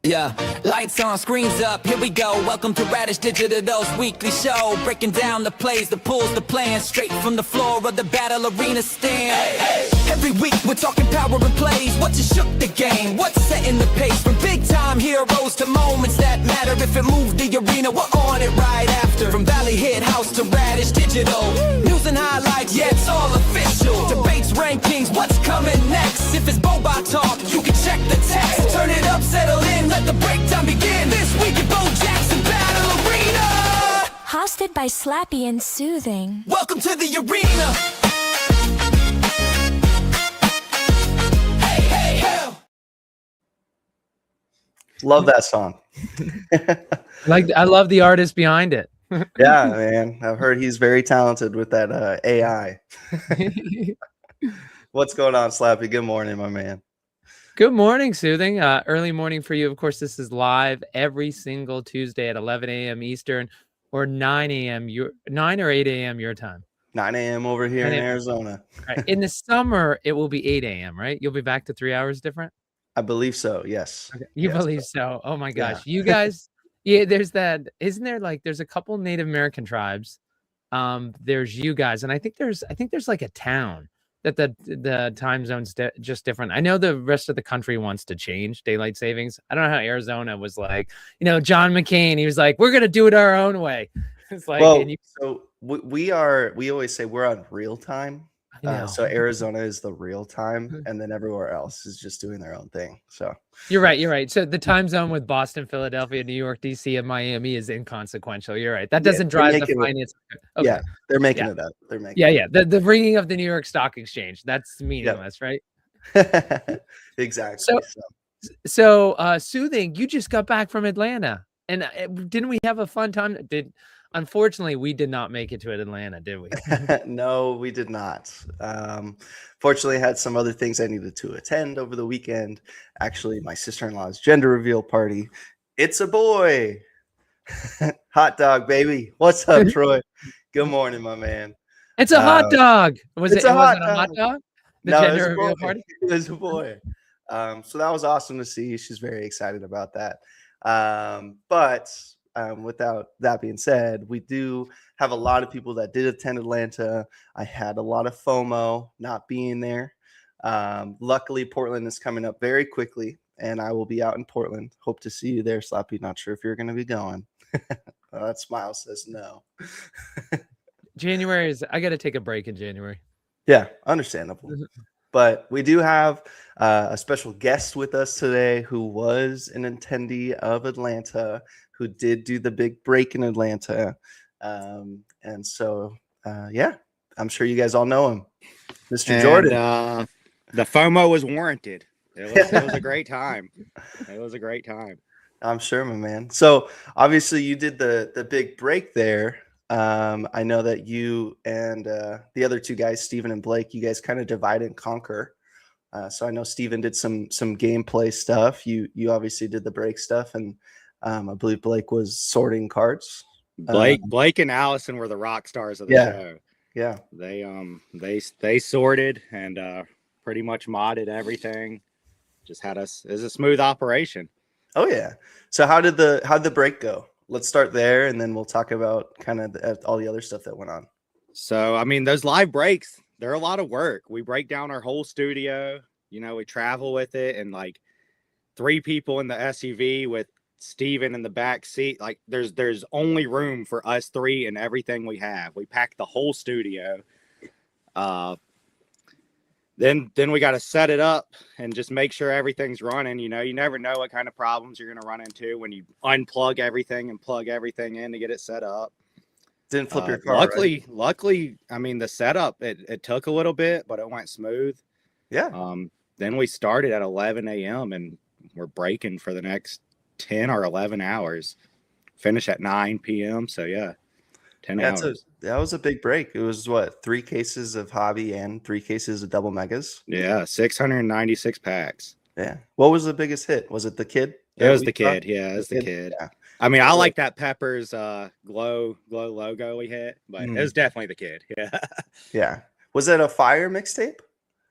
Yeah, lights on, screens up, here we go. Welcome to Radish Digital's weekly show, breaking down the plays, the pulls, the plans, straight from the floor of the battle arena stand. Hey, hey. Every week we're talking power and plays, what just shook the game, what's setting the pace, from big time heroes to moments that matter. If it moved the arena, we're on it right after. From Valley Hit House to Radish Digital, news and highlights, yeah, it's all official. Debates, rankings, what's coming next? If it's Boba talk, you can check the text. Turn it up, settle in, let the breakdown begin. This week at Bo Jackson Battle Arena, hosted by Slappy and Soothing. Welcome to the arena. Hey, hey, hey. Love that song. I love the artist behind it. Yeah, man. I've heard he's very talented with that AI. What's going on, Slappy? Good morning, my man. Good morning, Soothing. Early morning for you. Of course, this is live every single Tuesday at 11 a.m. Eastern or 9 a.m. 9 or 8 a.m. your time. 9 a.m. over here in Arizona. Right. In the summer, it will be 8 a.m., right? You'll be back to 3 hours different? I believe so, yes. Okay. You yes, believe so? Oh, my gosh. Yeah. You guys, yeah, there's that. Isn't there there's a couple Native American tribes. There's you guys. And I think there's like a town that the time zone's just different. I know the rest of the country wants to change daylight savings. I don't know how Arizona was like, John McCain, he was like, we're going to do it our own way. It's like, well, so we always say we're on real time. So Arizona is the real time, and then everywhere else is just doing their own thing. So you're right. So the time zone with Boston, Philadelphia, New York, DC, and Miami is inconsequential. You're right. That doesn't drive the finance. Okay. Yeah, they're making it up. They're making the ringing of the New York Stock Exchange, that's meaningless, right? Exactly. So Soothing, you just got back from Atlanta, and didn't we have a fun time? Unfortunately, we did not make it to Atlanta, did we? No, we did not. Fortunately, I had some other things I needed to attend over the weekend. Actually, my sister-in-law's gender reveal party. It's a boy. Hot dog, baby. What's up, Troy? Good morning, my man. It's a hot dog. Was it a hot dog? The gender reveal party? It was a boy. So that was awesome to see. She's very excited about that. But without that being said, we do have a lot of people that did attend Atlanta. I had a lot of FOMO not being there. Luckily, Portland is coming up very quickly, and I will be out in Portland. Hope to see you there, Slappy. Not sure if you're going to be going. That smile says no. January I got to take a break in January. Yeah, understandable. But we do have a special guest with us today who was an attendee of Atlanta, who did do the big break in Atlanta. And so, I'm sure you guys all know him. Mr. Jordan. The FOMO was warranted. It was a great time. It was a great time. I'm sure, my man. So obviously you did the big break there. I know that you and the other two guys, Steven and Blake, you guys kind of divide and conquer. So I know Steven did some gameplay stuff. You obviously did the break stuff, and I believe Blake was sorting cards. Blake and Allison were the rock stars of the show. Yeah. They sorted and pretty much modded everything. Just had us. It was a smooth operation. Oh yeah. So how'd the break go? Let's start there, and then we'll talk about kind of all the other stuff that went on. So, I mean, those live breaks, they're a lot of work. We break down our whole studio. We travel with it, and like 3 people in the SUV with Steven in the back seat. Like there's only room for us 3 and everything we have. We packed the whole studio. Then we got to set it up and just make sure everything's running. You never know what kind of problems you're going to run into when you unplug everything and plug everything in to get it set up. Didn't flip your car. Luckily, I mean, the setup, it took a little bit, but it went smooth. Yeah. Then we started at 11 a.m. and we're breaking for the next 10 or 11 hours. Finish at 9 p.m. So, yeah, 10 hours. That was a big break. It was, 3 cases of hobby and 3 cases of double megas? Yeah, 696 packs. Yeah. What was the biggest hit? Was it the kid? It was the kid. Yeah, it was the kid. Yeah. I mean, I like that Peppers glow logo we hit, but it was definitely the kid. Yeah. Yeah. Was it a fire mixtape?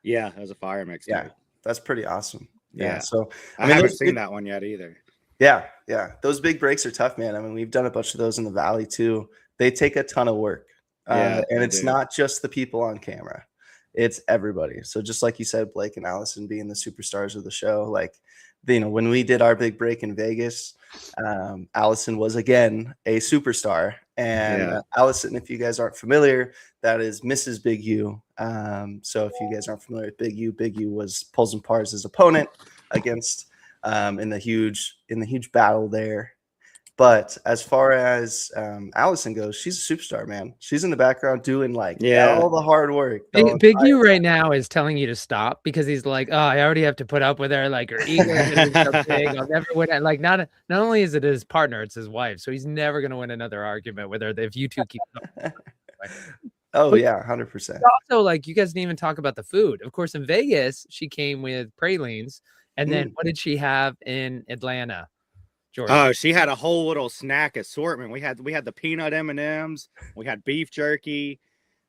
Yeah, it was a fire mixtape. Yeah. That's pretty awesome. Yeah. So I haven't seen that one yet either. Yeah, yeah. Those big breaks are tough, man. I mean, we've done a bunch of those in the Valley too. They take a ton of work. Yeah, And they it's do. not just the people on camera. It's everybody. So just like you said, Blake and Allison being the superstars of the show, like when we did our big break in Vegas, Allison was again a superstar. And Yeah. Allison, if you guys aren't familiar, that is Mrs. Big U. So if you guys aren't familiar with Big U was Pulls and Pars' opponent against in the huge battle there. But as far as Allison goes, she's a superstar, man. She's in the background doing like Yeah. all the hard work. Big U right now is telling you to stop because he's like, oh, I already have to put up with her. Like her ego is so big. I'll never win. Like not only is it his partner, it's his wife. So he's never gonna win another argument with her if you two keep going. Oh But yeah, 100%. also, like you guys didn't even talk about the food. Of course, in Vegas, she came with pralines. And then what did she have in Atlanta, Jordan? Oh, she had a whole little snack assortment. We had the peanut M&Ms. We had beef jerky.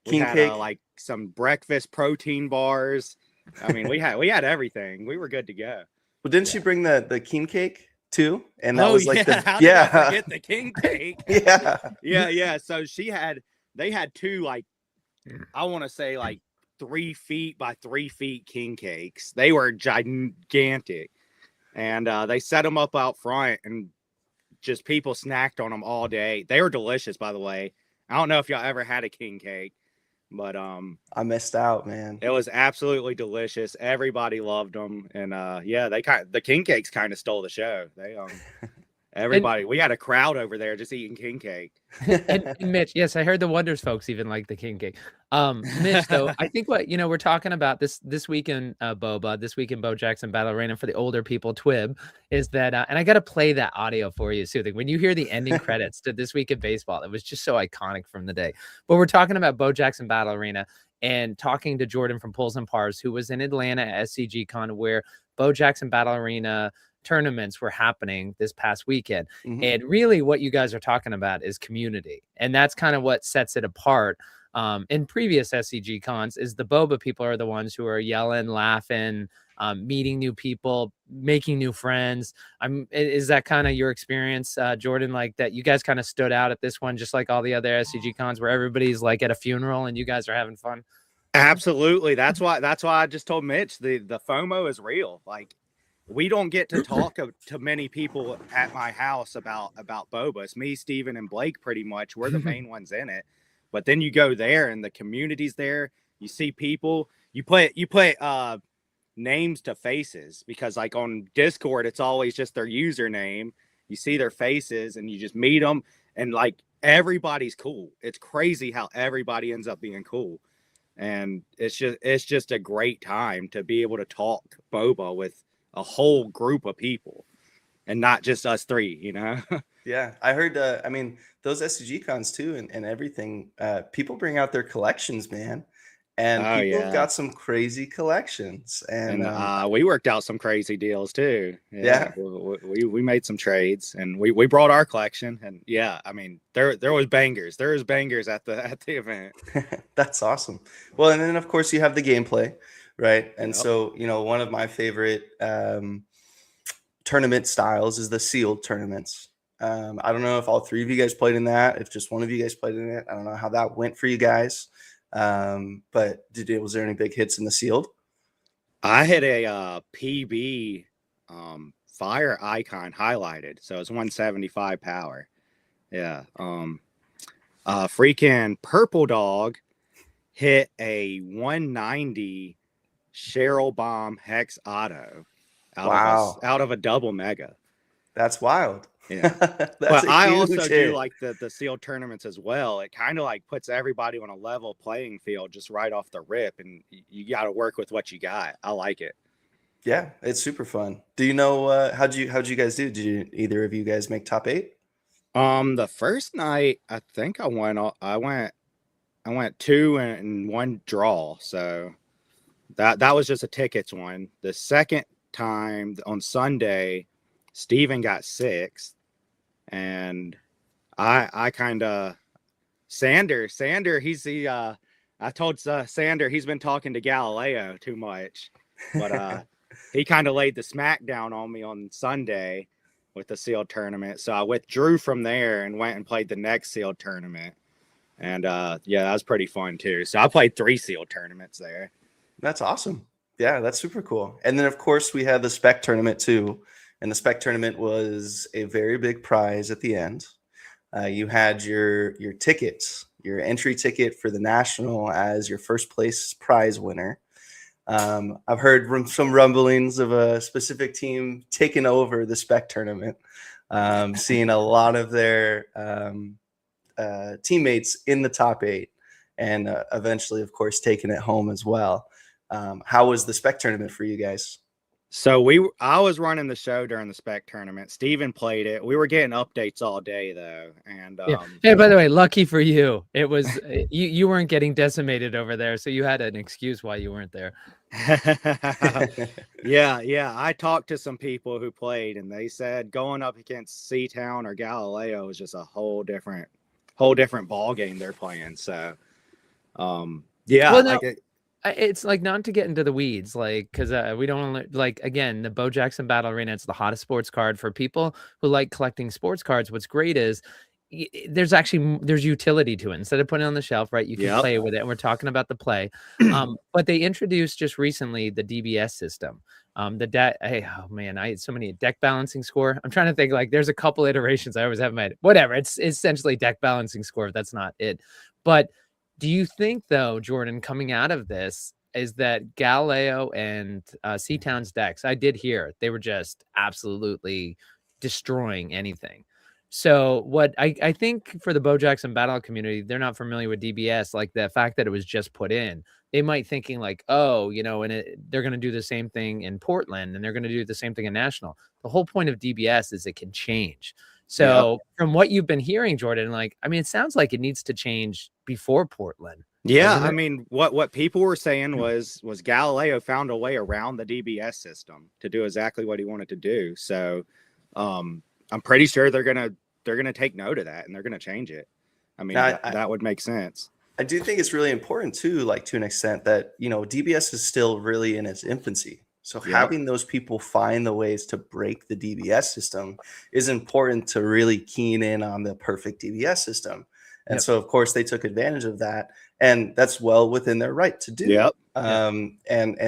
We King had cake. like some breakfast protein bars. I mean, we had everything. We were good to go. Well, didn't she bring the king cake too? And that Oh was like yeah, how did I forget the king cake? Yeah. Yeah. So they had two, like, I want to say like 3 feet by 3 feet king cakes. They were gigantic, and they set them up out front, and just people snacked on them all day. They were delicious, by the way. I don't know if y'all ever had a king cake, but I missed out, man. it was absolutely delicious. Everybody loved them, and yeah, the king cakes kind of stole the show. They everybody, we had a crowd over there just eating king cake. and Mitch, yes, I heard the Wonders folks even like the king cake. Mitch, though, I think what we're talking about this week in Boba, this week in Bo Jackson Battle Arena for the older people, Twib, is that, and I got to play that audio for you, Soothing. When you hear the ending credits to This Week in Baseball, it was just so iconic from the day. But we're talking about Bo Jackson Battle Arena and talking to Jordan from Pulls and Pars, who was in Atlanta at SCG CON, where Bo Jackson Battle Arena tournaments were happening this past weekend. And really what you guys are talking about is community. And that's kind of what sets it apart. In previous SCG cons is the boba people are the ones who are yelling, laughing, meeting new people, making new friends. Is that kind of your experience, Jordan, like that you guys kind of stood out at this one, just like all the other SCG cons where everybody's like at a funeral and you guys are having fun? Absolutely. That's why I just told Mitch the FOMO is real. Like, we don't get to talk to many people at my house about boba. It's me, Steven, and Blake pretty much. We're the main ones in it. But then you go there and the community's there. You see people. You put names to faces, because like on Discord, it's always just their username. You see their faces and you just meet them, and like everybody's cool. It's crazy how everybody ends up being cool. And it's just a great time to be able to talk boba with a whole group of people and not just us three, you know? Yeah, I heard, I mean, those SCG cons too and everything, people bring out their collections, man. And people have got some crazy collections. And we worked out some crazy deals too. Yeah. We made some trades, and we brought our collection, and yeah, I mean, there was bangers. There was bangers at the event. That's awesome. Well, and then of course you have the gameplay, right? And so, one of my favorite tournament styles is the sealed tournaments. I don't know if all three of you guys played in that, if just one of you guys played in it. I don't know how that went for you guys. But was there any big hits in the sealed? I hit a PB fire icon highlighted, so it's 175 power. Yeah. Freaking Purple Dog hit a 190 Cheryl Bomb Hex Auto out of a double mega. That's wild. Yeah. But I also do like the sealed tournaments as well. It kind of like puts everybody on a level playing field just right off the rip, and you got to work with what you got. I like it. Yeah, it's super fun. Do you know how'd you guys do? Did either of you guys make top 8? The first night I think I went 2 and 1 draw, so that was just a tickets one. The second time on Sunday, Steven got 6th, and I kind of Sander, he's the I told Sander he's been talking to Galileo too much, but he kind of laid the smack down on me on Sunday with the sealed tournament. So I withdrew from there and went and played the next sealed tournament. And yeah, that was pretty fun too. So I played 3 sealed tournaments there. That's awesome. Yeah, that's super cool. And then of course we had the spec tournament too. And the spec tournament was a very big prize at the end. You had your tickets, your entry ticket for the national as your first place prize winner. I've heard some rumblings of a specific team taking over the spec tournament, seeing a lot of their teammates in the top 8 and eventually, of course, taking it home as well. How was the spec tournament for you guys? So I was running the show during the spec tournament. Steven played it. We were getting updates all day though. And hey, by the way, lucky for you, it was you weren't getting decimated over there, so you had an excuse why you weren't there. yeah. I talked to some people who played, and they said going up against C-Town or Galileo is just a whole different ball game they're playing. So, yeah. Well, no, it's like, not to get into the weeds, like, because we don't want to, like, again, the Bo Jackson Battle Arena, it's the hottest sports card for people who like collecting sports cards. What's great is there's utility to it. Instead of putting it on the shelf, right, you can play with it. And we're talking about the play. But they introduced just recently the DBS system. Oh man, I had so many deck balancing score. I'm trying to think, like, there's a couple iterations I always have in my head. Whatever, it's essentially deck balancing score. If that's not it. But do you think, though, Jordan, coming out of this, is that Galileo and C-Town's decks, I did hear they were just absolutely destroying anything. So what I think for the Bo Jackson Battle community, they're not familiar with DBS, like the fact that it was just put in. They might thinking like, oh, you know, and they're going to do the same thing in Portland, and they're going to do the same thing in National. The whole point of DBS is it can change. So from what you've been hearing, Jordan, like, I mean, it sounds like it needs to change before Portland. Yeah, I mean, what people were saying was Galileo found a way around the DBS system to do exactly what he wanted to do. So I'm pretty sure they're gonna take note of that, and they're gonna change it. I mean, that would make sense. I do think it's really important too, like, to an extent, that, you know, DBS is still really in its infancy. So having those people find the ways to break the DBS system is important to really keen in on the perfect DBS system. And so, of course, they took advantage of that, and that's well within their right to do. And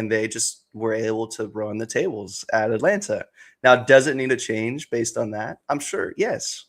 they just were able to run the tables at Atlanta. Now, does it need a change based on that? I'm sure, yes.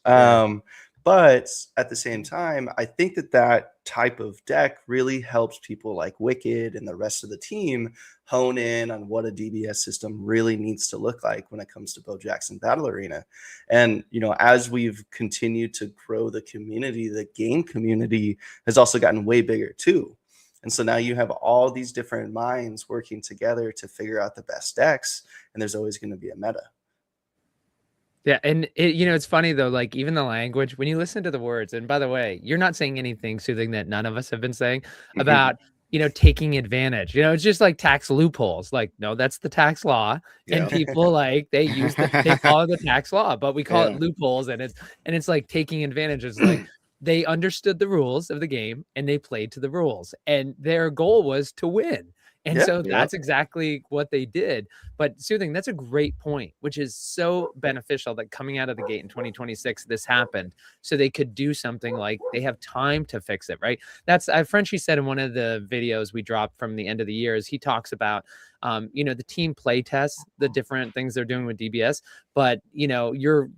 But at the same time, I think that type of deck really helps people like Wicked and the rest of the team hone in on what a DBS system really needs to look like when it comes to Bo Jackson Battle Arena. And, you know, as we've continued to grow the community, the game community has also gotten way bigger too. And so now you have all these different minds working together to figure out the best decks, and there's always going to be a meta. Yeah, and you know, it's funny though, like, even the language, when you listen to the words, and by the way, you're not saying anything soothing that none of us have been saying about, you know, taking advantage. You know, it's just like tax loopholes. Like, no, that's the tax law, and people, like, they follow the tax law, but we call it loopholes, and it's like taking advantage. It's like they understood the rules of the game and they played to the rules, and their goal was to win. And so that's exactly what they did. But Soothing, that's a great point, which is so beneficial that coming out of the gate in 2026, this happened. So they could do something, like they have time to fix it, right? That's Frenchie said in one of the videos we dropped from the end of the year, is he talks about, you know, the team play tests, the different things they're doing with DBS. But, you know, your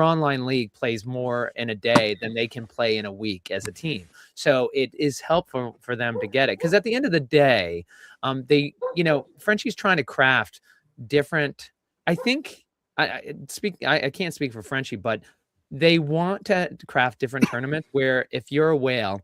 online league plays more in a day than they can play in a week as a team. So it is helpful for them to get it. Because at the end of the day, they, you know, Frenchie's trying to craft different, I think, I can't speak for Frenchie, but they want to craft different tournaments where if you're a whale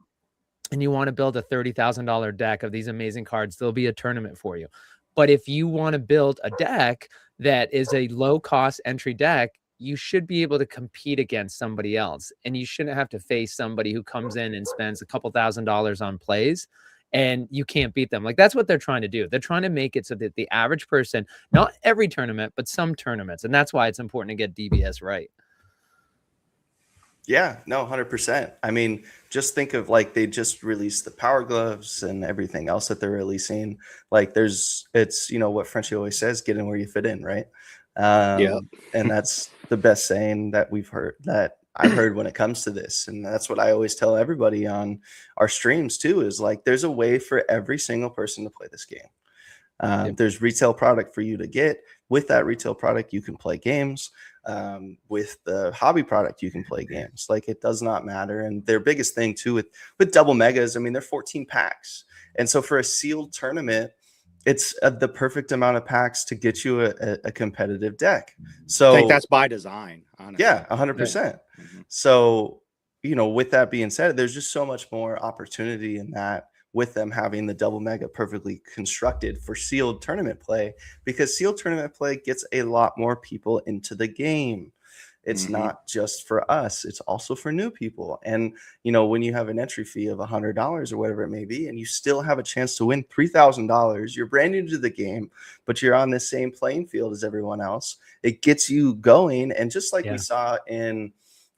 and you want to build a $30,000 deck of these amazing cards, there'll be a tournament for you. But if you want to build a deck that is a low cost entry deck, you should be able to compete against somebody else. And you shouldn't have to face somebody who comes in and spends a couple $1,000s on plays, and you can't beat them. Like, that's what they're trying to do. They're trying to make it so that the average person, not every tournament, but some tournaments. And that's why it's important to get DBS right. Yeah, no, 100%. I mean, just think of, like, they just released the Power Gloves and everything else that they're releasing. Like, it's, you know, what Frenchie always says, get in where you fit in, right? Yeah. And that's the best saying that I've heard when it comes to this. And that's what I always tell everybody on our streams too, is like, there's a way for every single person to play this game. There's retail product for you to get. With that retail product, you can play games. With the hobby product, you can play games. Like, it does not matter. And their biggest thing too with double megas, I mean, they're 14 packs. And so for a sealed tournament, it's the perfect amount of packs to get you a competitive deck. So I think that's by design, honestly. Yeah, 100%. So, with that being said, there's just so much more opportunity in that, with them having the double mega perfectly constructed for sealed tournament play, because sealed tournament play gets a lot more people into the game. It's not just for us, it's also for new people. And when you have an entry fee of $100 or whatever it may be, and you still have a chance to win $3,000, you're brand new to the game, but you're on the same playing field as everyone else, it gets you going. And just like we saw in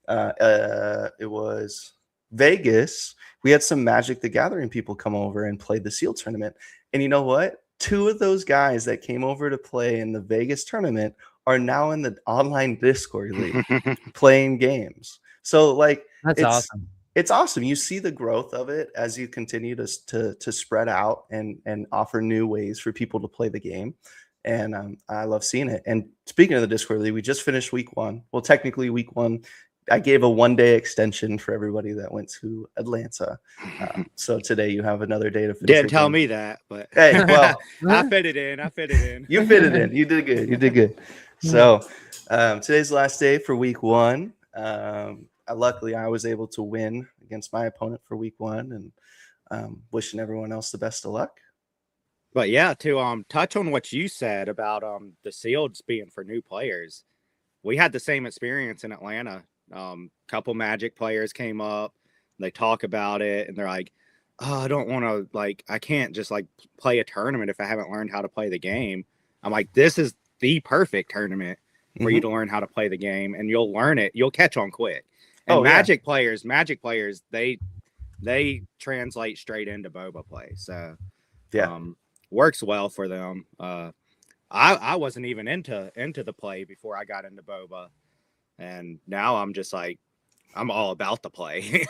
it was Vegas, we had some Magic the Gathering people come over and play the sealed tournament. And you know what? 2 of those guys that came over to play in the Vegas tournament are now in the online Discord league playing games. So like, That's awesome. It's awesome. You see the growth of it as you continue to spread out and offer new ways for people to play the game. And I love seeing it. And speaking of the Discord league, we just finished week 1. Well, technically week 1, I gave a 1-day extension for everybody that went to Atlanta. So today you have another day to finish. Didn't tell me that, but hey, well, I fit it in. You fit it in. You did good. You did good. So today's the last day for week 1. Luckily, I was able to win against my opponent for week 1, and wishing everyone else the best of luck. But yeah, to touch on what you said about the sealeds being for new players, we had the same experience in Atlanta. Couple Magic players came up, they talk about it, and they're like, oh, I don't want to, I can't just play a tournament if I haven't learned how to play the game. I'm like, this is the perfect tournament for you to learn how to play the game, and you'll learn it. You'll catch on quick. And Magic players, they translate straight into boba play. So works well for them. I wasn't even into the play before I got into boba. And now I'm just I'm all about the play.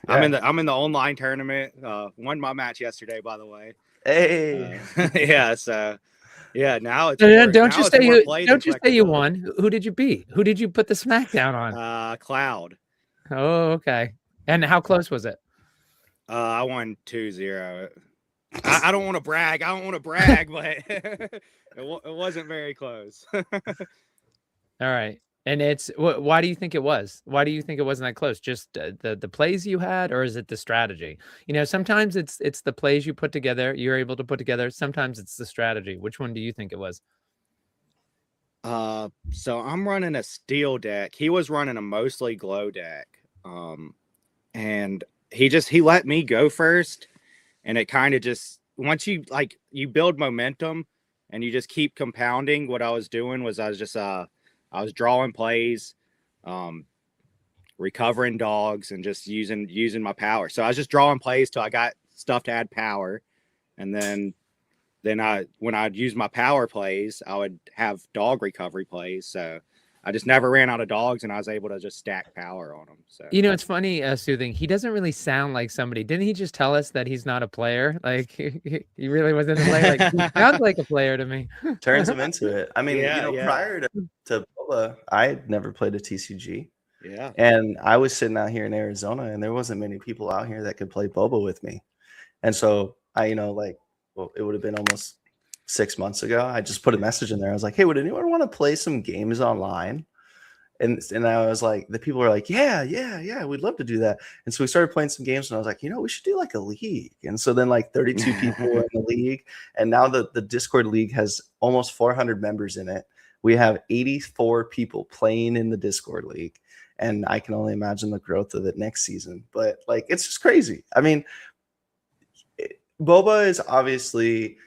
I'm in the online tournament. Won my match yesterday, by the way. Hey. So now it's don't just say you won. Who did you beat? Who did you put the smackdown on? Cloud. Oh, okay. And how close was it? I won 2-0. I don't want to brag. But it wasn't very close. All right. And why do you think it was? Why do you think it wasn't that close? Just the plays you had, or is it the strategy? Sometimes it's the plays you put together, you're able to put together. Sometimes it's the strategy. Which one do you think it was? So I'm running a steel deck. He was running a mostly glow deck. And he let me go first. And it kind of just, once you build momentum and you just keep compounding, what I was doing was I was drawing plays, recovering dogs, and just using my power. So I was just drawing plays till I got stuff to add power. And then when I'd use my power plays, I would have dog recovery plays. So I just never ran out of dogs, and I was able to just stack power on them. So it's funny, Soothing. He doesn't really sound like somebody. Didn't he just tell us that he's not a player? He really wasn't a player. He sounds like a player to me. Turns him into it. I mean, prior to Boba, I had never played a TCG. Yeah. And I was sitting out here in Arizona, and there wasn't many people out here that could play Boba with me. And so I, it would have been almost 6 months ago. I just put a message in there. I was like, hey, would anyone want to play some games online? And I was like, the people were like, yeah, we'd love to do that. And so we started playing some games, and I was like, we should do a league. And so then 32 people were in the league. And now the Discord league has almost 400 members in it. We have 84 people playing in the Discord league. And I can only imagine the growth of it next season. But it's just crazy. I mean, Boba is obviously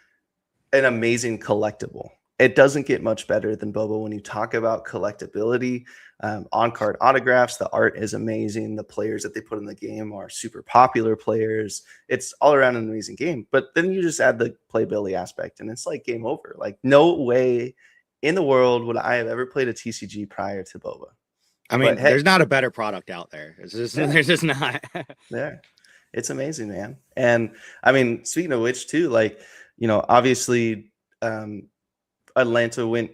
an amazing collectible. It doesn't get much better than Boba when you talk about collectability, on-card autographs. The art is amazing. The players that they put in the game are super popular players. It's all around an amazing game. But then you just add the playability aspect, and it's game over. No way in the world would I have ever played a TCG prior to boba. I mean, But hey- there's not a better product out there. It's just there's just not. Yeah, it's amazing, man. And I mean, speaking of which, too, like, you know, obviously, Atlanta went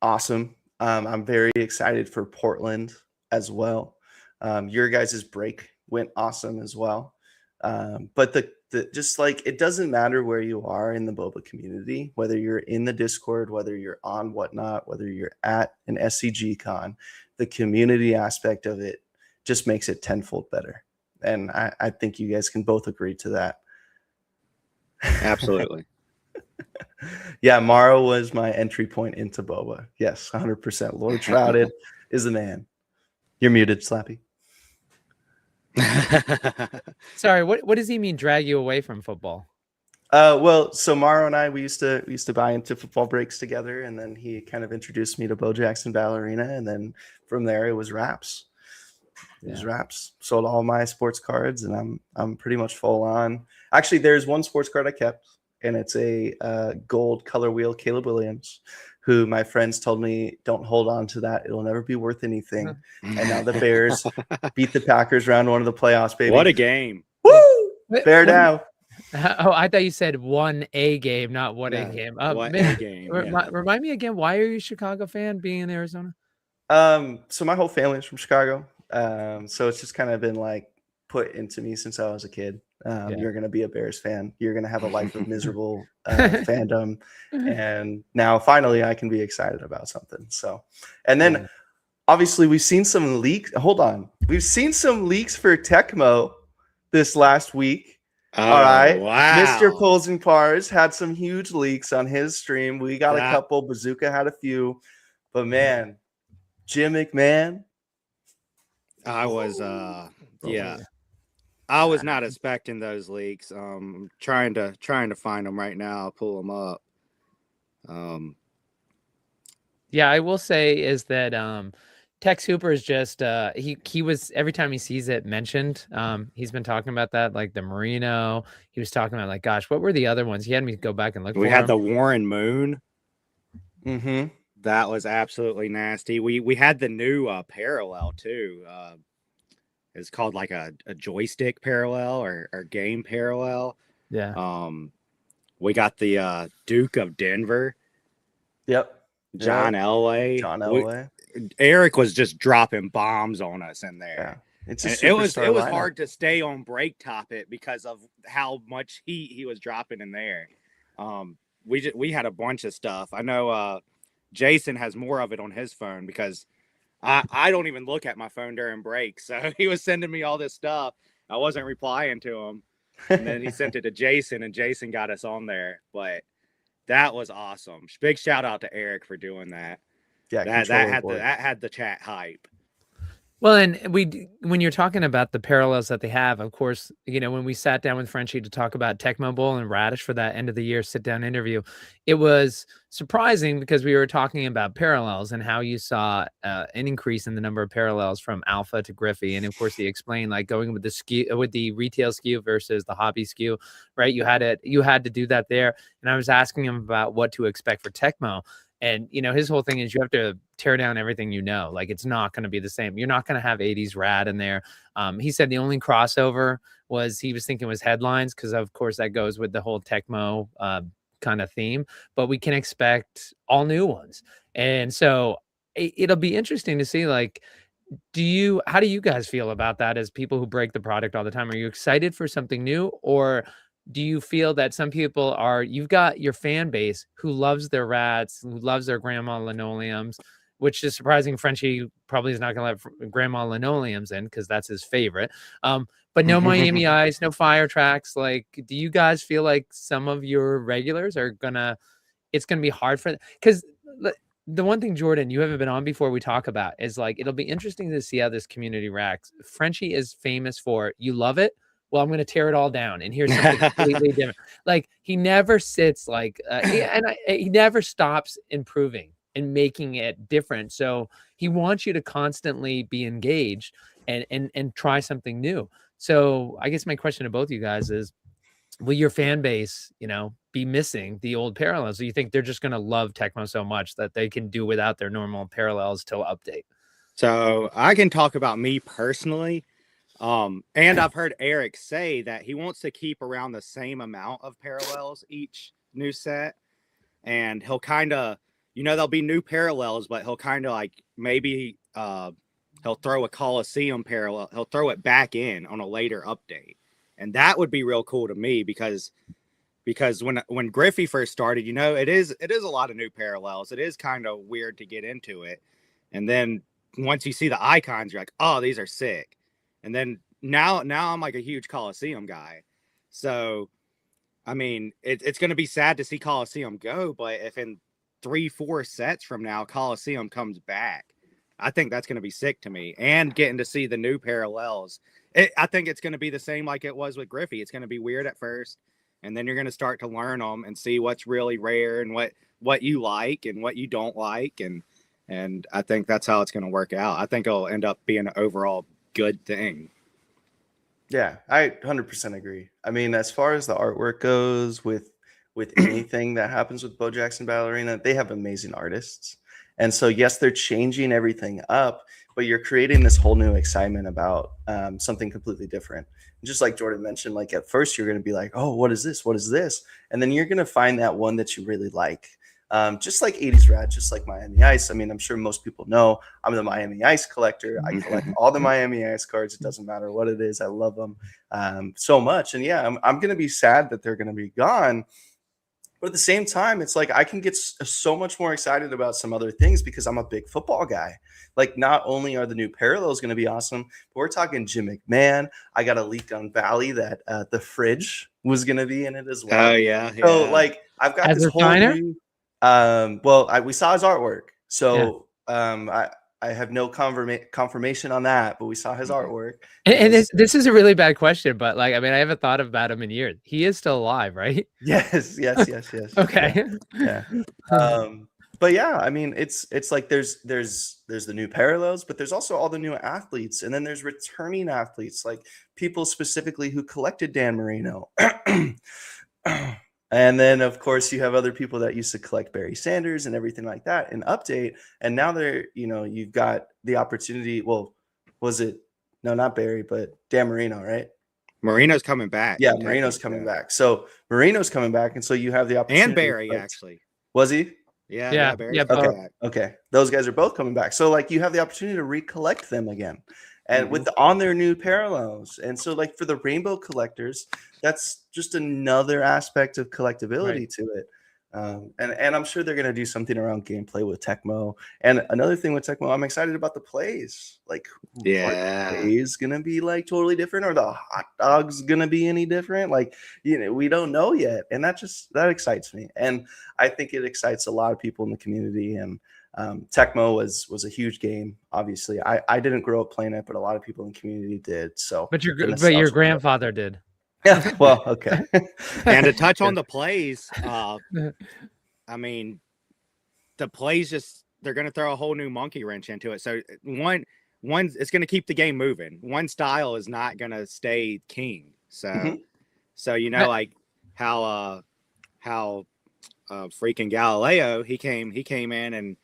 awesome. I'm very excited for Portland as well. Your guys' break went awesome as well. But the just like, it doesn't matter where you are in the boba community, whether you're in the Discord, whether you're on Whatnot, whether you're at an SCG Con, the community aspect of it just makes it tenfold better. And I think you guys can both agree to that. Absolutely. Yeah, Morrow was my entry point into boba. Yes, 100%. Lord Shrouded is the man. You're muted, Slappy. Sorry, what does he mean drag you away from football? Well, so Morrow and I, we used to buy into football breaks together, and then he kind of introduced me to Bo Jackson Ballerina, and then from there it was Raps. It was Raps. Sold all my sports cards, and I'm pretty much full on. Actually, there's one sports card I kept, and it's a gold color wheel Caleb Williams, who my friends told me, don't hold on to that. It'll never be worth anything. And now the Bears beat the Packers round one of the playoffs, baby. What a game. Woo! Bear down. Oh, I thought you said one a game, not what a game. What man, a game. Remind me again, why are you a Chicago fan being in Arizona? So my whole family is from Chicago. So it's just kind of been like put into me since I was a kid. You're going to be a Bears fan. You're going to have a life of miserable fandom. And now finally I can be excited about something. So, and then obviously we've seen some leaks. Hold on. We've seen some leaks for Tecmo this last week. All right. Wow. Mr. Pulls and Pars had some huge leaks on his stream. We got a couple. Bazooka had a few. But man, Jim McMahon. I was I was not expecting those leaks. I'm trying to find them right now. I'll pull them up. Yeah, I will say is that Tex Hooper is just he was, every time he sees it mentioned, he's been talking about that, like the Merino. He was talking about, like, gosh, what were the other ones? He had me go back and look. We for had them. the Warren Moon. Mm-hmm. That was absolutely nasty. We had the new parallel too. It's called like a joystick parallel or game parallel. Yeah. We got the Duke of Denver. Yep. John Elway. John Elway. Eric was just dropping bombs on us in there. Yeah. It was hard to stay on break topic because of how much heat he was dropping in there. We had a bunch of stuff. I know Jason has more of it on his phone because I don't even look at my phone during breaks. So he was sending me all this stuff. I wasn't replying to him. And then he sent it to Jason, and Jason got us on there. But that was awesome. Big shout out to Eric for doing that. Yeah, that had the chat hype. Well, and when you're talking about the parallels that they have, of course, you know, when we sat down with Frenchie to talk about Tecmo Bowl and Radish for that end of the year sit down interview, it was surprising because we were talking about parallels and how you saw an increase in the number of parallels from Alpha to Griffey, and of course he explained, like, going with the SKU, with the retail SKU versus the hobby SKU, right? You had to do that there, and I was asking him about what to expect for Tecmo. And, you know, his whole thing is you have to tear down everything, you know, like it's not going to be the same. You're not going to have 80s rad in there. He said the only crossover he was thinking was headlines, because of course that goes with the whole Tecmo kind of theme, but we can expect all new ones. And so it'll be interesting to see, like, how do you guys feel about that as people who break the product all the time? Are you excited for something new, or do you feel that some people you've got your fan base who loves their rats, who loves their grandma linoleums, which is surprising. Frenchie probably is not going to let grandma linoleums in because that's his favorite. But no Miami Ice, no fire tracks. Like, do you guys feel like some of your regulars it's going to be hard for them? Because the one thing, Jordan, you haven't been on before, we talk about is, like, it'll be interesting to see how this community racks. Frenchie is famous for, you love it, well, I'm going to tear it all down, and here's something completely different. Like, he never sits, like, he never stops improving and making it different. So he wants you to constantly be engaged and try something new. So I guess my question to both of you guys is, will your fan base, you know, be missing the old parallels? Do you think they're just going to love Tecmo so much that they can do without their normal parallels till update? So I can talk about me personally. And I've heard Eric say that he wants to keep around the same amount of parallels each new set. And he'll kind of, there'll be new parallels, but he'll kind of like maybe he'll throw a Coliseum parallel. He'll throw it back in on a later update. And that would be real cool to me because when Griffey first started, it is a lot of new parallels. It is kind of weird to get into it. And then once you see the icons, you're like, oh, these are sick. And then now I'm like a huge Coliseum guy. So, I mean, it's going to be sad to see Coliseum go, but if in 3-4 sets from now, Coliseum comes back, I think that's going to be sick to me. And getting to see the new parallels, I think it's going to be the same like it was with Griffey. It's going to be weird at first, and then you're going to start to learn them and see what's really rare and what you like and what you don't like. And I think that's how it's going to work out. I think it'll end up being an overall good thing. Yeah, I 100% agree. I mean, as far as the artwork goes with anything that happens with Bo Jackson Battle Arena, they have amazing artists. And so, yes, they're changing everything up, but you're creating this whole new excitement about something completely different. And just like Jordan mentioned, like at first you're going to be like, oh, what is this? What is this? And then you're going to find that one that you really like. Just like 80s Rad, just like Miami Ice. I mean, I'm sure most people know I'm the Miami Ice collector. I collect all the Miami Ice cards. It doesn't matter what it is. I love them so much. And yeah, I'm going to be sad that they're going to be gone. But at the same time, it's like I can get so much more excited about some other things because I'm a big football guy. Like, not only are the new parallels going to be awesome, but we're talking Jim McMahon. I got a leak on Valley that the fridge was going to be in it as well. Oh, yeah. So, like, I've got As this a whole signer? new... we saw his artwork, so I have no confirmation on that, but we saw his artwork. And this is a really bad question, but like, I mean, I haven't thought about him in years. He is still alive, right? Yes. Okay. Yeah. But yeah, I mean, it's like there's the new parallels, but there's also all the new athletes, and then there's returning athletes, like people specifically who collected Dan Marino. And then, of course, you have other people that used to collect Barry Sanders and everything like that in Update. And now they're, you've got the opportunity. Well, was it? No, not Barry, but Dan Marino, right? Marino's coming back. Yeah, Marino's coming back. So Marino's coming back. And so you have the opportunity. And Barry, actually. Was he? Yeah. Barry's Okay. Those guys are both coming back. So, like, you have the opportunity to recollect them again. And on their new parallels. And so, like, for the rainbow collectors, that's just another aspect of collectability to it. And I'm sure they're going to do something around gameplay with Tecmo. And another thing with Tecmo, I'm excited about the plays. Like, are the plays going to be like totally different? Or the hot dogs going to be any different? Like, we don't know yet. And that excites me. And I think it excites a lot of people in the community. And Tecmo was a huge game. Obviously, I didn't grow up playing it, but a lot of people in the community did. So, but your grandfather did. Yeah. Well, okay. And to touch on the plays, I mean, the plays they're going to throw a whole new monkey wrench into it. So one it's going to keep the game moving. One style is not going to stay king. So like how freaking Galileo, he came in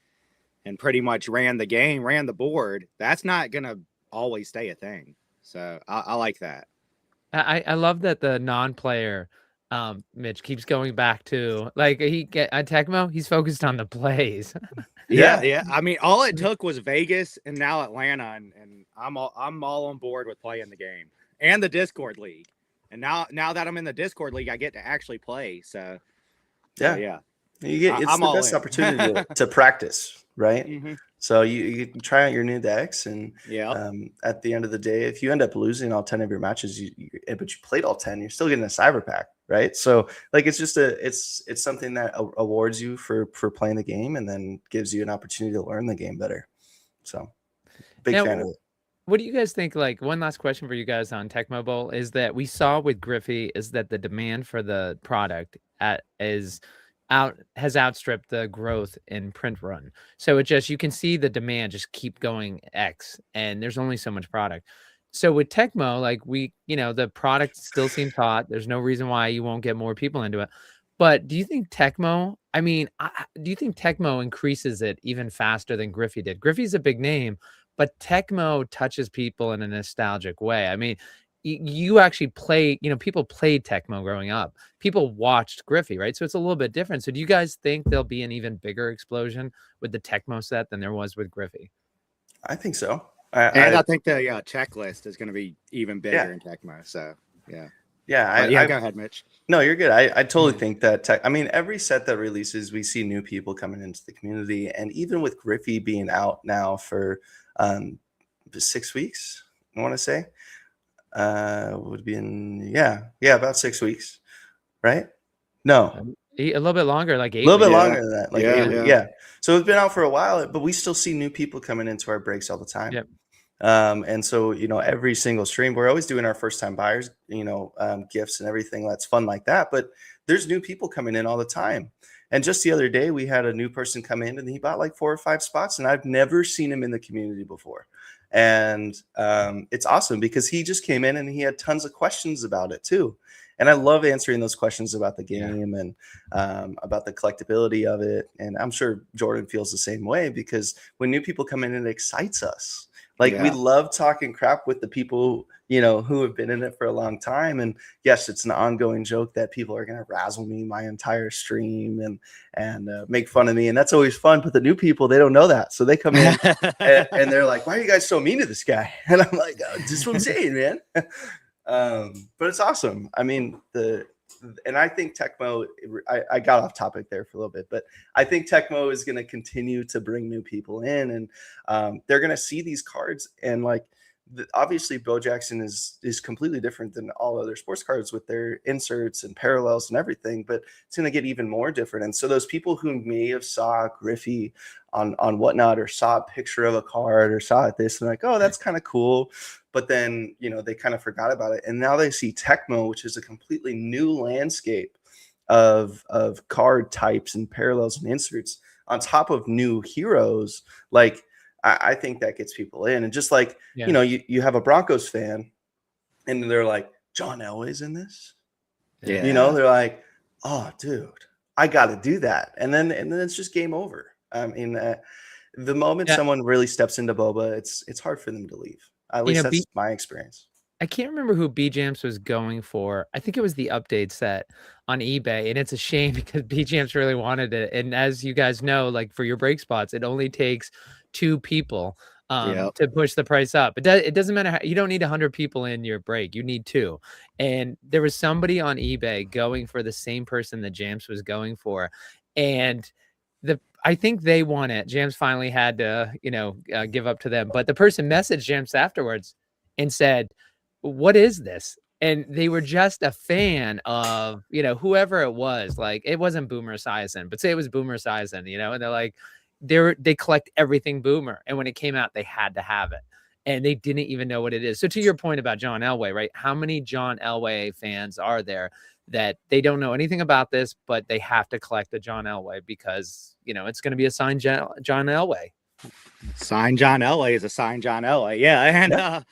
and pretty much ran the game, ran the board. That's not going to always stay a thing. So I like that. I love that the non-player, Mitch, keeps going back to, like, on Tecmo, he's focused on the plays. Yeah. I mean, all it took was Vegas and now Atlanta, and I'm all on board with playing the game and the Discord League. And now that I'm in the Discord League, I get to actually play. So yeah. It's the best opportunity to practice, right? Mm-hmm. So you can try out your new decks, and at the end of the day, if you end up losing all 10 of your matches, but you played all 10, you're still getting a cyber pack, right? So, like, it's just it's something that awards you for playing the game, and then gives you an opportunity to learn the game better. So, big fan of it. What do you guys think? Like, one last question for you guys on Tecmo Bowl is that we saw with Griffey is that the demand for the product has outstripped the growth in print run. So you can see the demand just keep going X, and there's only so much product. So with Tecmo, like, the product still seems hot. There's no reason why you won't get more people into it. But do you think Tecmo? I mean, do you think Tecmo increases it even faster than Griffey did? Griffey's a big name, but Tecmo touches people in a nostalgic way. I mean, you actually play, people played Tecmo growing up. People watched Griffey, right? So it's a little bit different. So do you guys think there'll be an even bigger explosion with the Tecmo set than there was with Griffey? I think so. I think the checklist is going to be even bigger Yeah. in Tecmo. So yeah. Yeah, Go ahead, Mitch. No, you're good. I totally think that every set that releases, we see new people coming into the community. And even with Griffey being out now for 6 weeks, I want to say, would be in about 6 weeks, right? No, A little bit longer, like 8 a little bit weeks. longer than that. Like yeah. So it's been out for a while, but we still see new people coming into our breaks all the time. Yep. And so, every single stream, we're always doing our first time buyers, gifts and everything that's fun like that. But there's new people coming in all the time. And just the other day, we had a new person come in and he bought like 4 or 5 spots, and I've never seen him in the community before. And it's awesome because he just came in and he had tons of questions about it too. And I love answering those questions about the game and about the collectability of it. And I'm sure Jordan feels the same way, because when new people come in, it excites us. Like we love talking crap with the people, who have been in it for a long time. And yes, it's an ongoing joke that people are going to razzle me my entire stream and make fun of me. And that's always fun. But the new people, they don't know that. So they come in and they're like, why are you guys so mean to this guy? And I'm like, oh, just what I'm saying, man. But it's awesome. I mean, and I think Tecmo, I got off topic there for a little bit, but I think Tecmo is going to continue to bring new people in, and they're going to see these cards. And like, obviously Bo Jackson is completely different than all other sports cards with their inserts and parallels and everything, but it's going to get even more different. And so those people who may have saw Griffey on Whatnot, or saw a picture of a card, or saw this and like, oh, that's kind of cool. But then, they kind of forgot about it. And now they see Tecmo, which is a completely new landscape of card types and parallels and inserts on top of new heroes. Like, I think that gets people in. And just like, you have a Broncos fan and they're like, John Elway's in this? Yeah. They're like, oh, dude, I got to do that. And then it's just game over. I mean, the moment someone really steps into Boba, it's hard for them to leave. At least that's my experience. I can't remember who B-Jamps was going for. I think it was the update set on eBay, and it's a shame because B-Jamps really wanted it. And as you guys know, like for your break spots, it only takes 2 people to push the price up. It doesn't matter. You don't need 100 people in your break. You need 2. And there was somebody on eBay going for the same person that Jamps was going for. And I think they won it. Jams finally had to, give up to them. But the person messaged Jams afterwards and said, what is this? And they were just a fan of, whoever it was. Like, it wasn't Boomer Esiason, but say it was Boomer Esiason, and they're like, they collect everything Boomer. And when it came out, they had to have it. And they didn't even know what it is. So to your point about John Elway, right? How many John Elway fans are there that they don't know anything about this, but they have to collect a John Elway because, it's going to be a signed John Elway. Signed John Elway is a signed John Elway. Yeah. And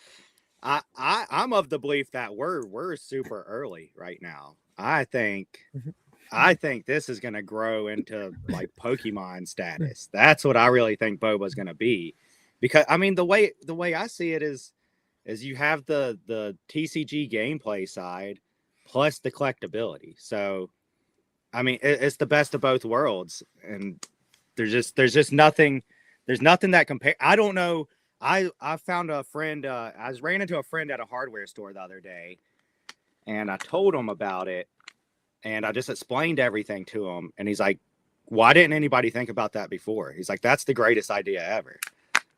I'm of the belief that we're super early right now. I think this is going to grow into like Pokemon status. That's what I really think Boba's going to be, because I mean, the way I see it is you have the TCG gameplay side plus the collectability. So, I mean, it's the best of both worlds, and there's just nothing that compare. I don't know. I found a friend. I ran into a friend at a hardware store the other day, and I told him about it, and I just explained everything to him, and he's like, "Why didn't anybody think about that before?" He's like, "That's the greatest idea ever."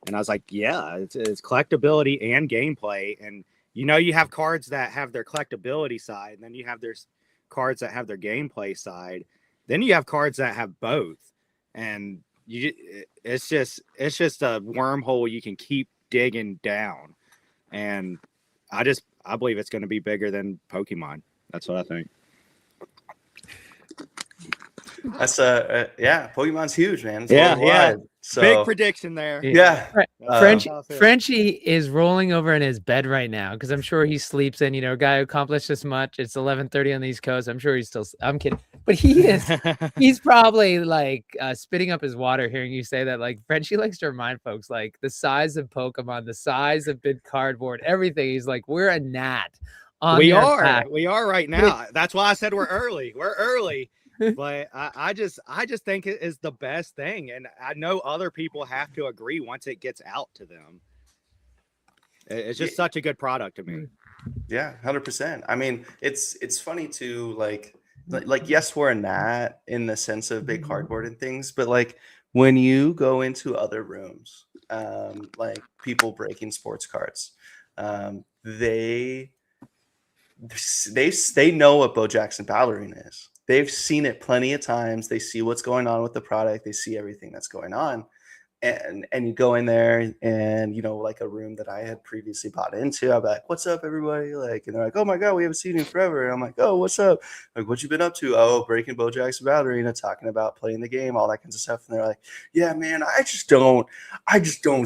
And I was like, "Yeah, it's collectability and gameplay, and you have cards that have their collectability side, and then you have their cards that have their gameplay side, then you have cards that have both, and it's just a wormhole you can keep digging down, and I believe it's going to be bigger than Pokemon. That's what I think. That's Pokemon's huge, man. It's worldwide. So Big prediction there. yeah. Frenchie is rolling over in his bed right now because I'm sure he sleeps in. A guy who accomplished this much. It's 11:30 on the East Coast. I'm sure he's still. I'm kidding, but he's probably like spitting up his water hearing you say that. Like Frenchie likes to remind folks like the size of Pokemon, the size of big cardboard, everything. He's like, we're a gnat. We are right now. That's why I said we're early. We're early. But I just think it is the best thing, and I know other people have to agree once it gets out to them. It's just such a good product to me. Yeah, 100%. I mean, it's funny too. Like yes, we're a gnat in the sense of big cardboard and things, but like when you go into other rooms, like people breaking sports cards, they know what Bo Jackson Ballerina is. They've seen it plenty of times. They see what's going on with the product. They see everything that's going on. And you go in there and, like a room that I had previously bought into, I'll be like, what's up, everybody? Like, and they're like, oh my God, we haven't seen you forever. And I'm like, oh, what's up? Like, what you been up to? Oh, breaking Bo Jackson Ballerina, talking about playing the game, all that kinds of stuff. And they're like, yeah, man, I just don't